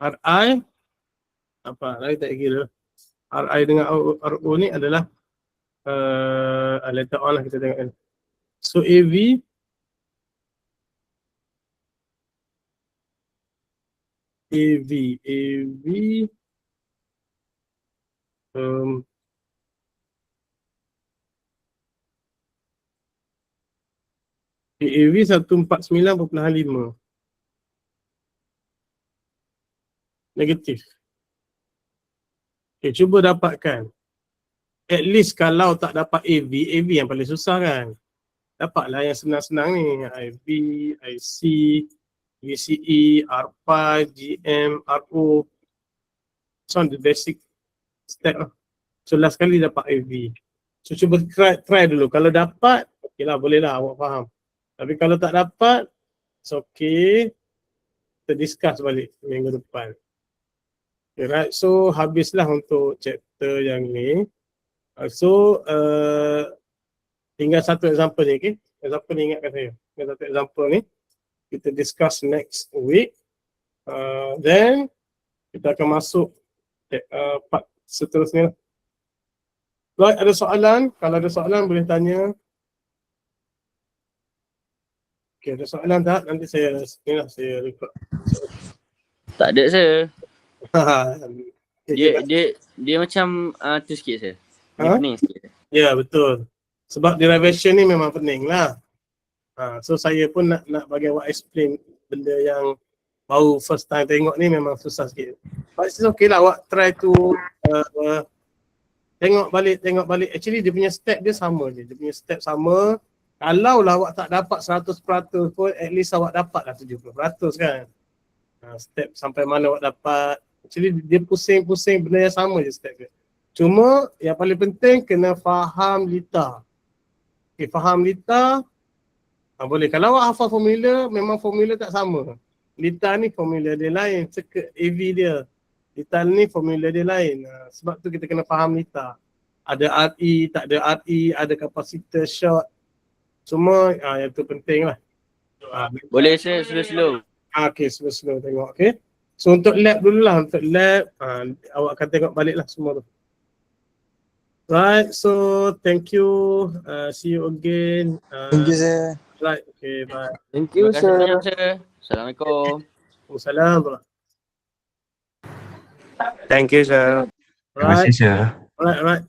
RI apa? RI tak kira. RI dengan RO ni adalah letter on lah kita tengok kan. So AV PAV 149.5. Negatif. Okay, cuba dapatkan. At least kalau tak dapat AV yang paling susah kan. Dapatlah yang senang-senang ni. IV, IC, VCE, R5, GM, RO. So the basic step lah. So last kali dapat AV. So cuba try dulu. Kalau dapat, okay lah, boleh lah awak faham. Tapi kalau tak dapat, it's okay. Kita discuss balik minggu depan. Okay, right, so habislah untuk chapter yang ni. So tinggal satu example ni, okay? Example ni ingatkan saya. Tinggal satu example ni. Kita discuss next week. Then kita akan masuk part seterusnya. Right, ada soalan? Kalau ada soalan boleh tanya. Okay, ada soalan tak? Nanti saya record. Tak ada saya. Dia macam tu sikit saya. Dia pening sikit. Ya, betul. Sebab derivation ni memang pening lah. So saya pun nak bagi awak explain benda yang baru first time tengok ni memang susah sikit. But it's okay lah, awak try to tengok balik. Actually dia punya step dia sama je. Dia punya step sama. Kalau lah awak tak dapat 100% pun, at least awak dapat lah 70% kan. Step sampai mana awak dapat. Actually dia pusing-pusing benda yang sama je step dia. Cuma yang paling penting kena faham lita. Okay, faham lita. Boleh. Kalau awak hafal formula, memang formula tak sama. Lita ni formula dia lain. AV dia. Lita ni formula dia lain. Sebab tu kita kena faham lita. Ada RE, tak ada RE, ada kapasitor short. Semua yang tu penting lah. Boleh saya slow-slow. Okay, slow-slow tengok. Okay. So untuk lab dululah. Untuk lab, awak akan tengok balik lah semua tu. Right, so thank you. See you again. Thank you, sir. Right, okay, bye. Thank you, sir. Assalamualaikum. Waalaikumsalam. Thank you, sir. Right, sir. right.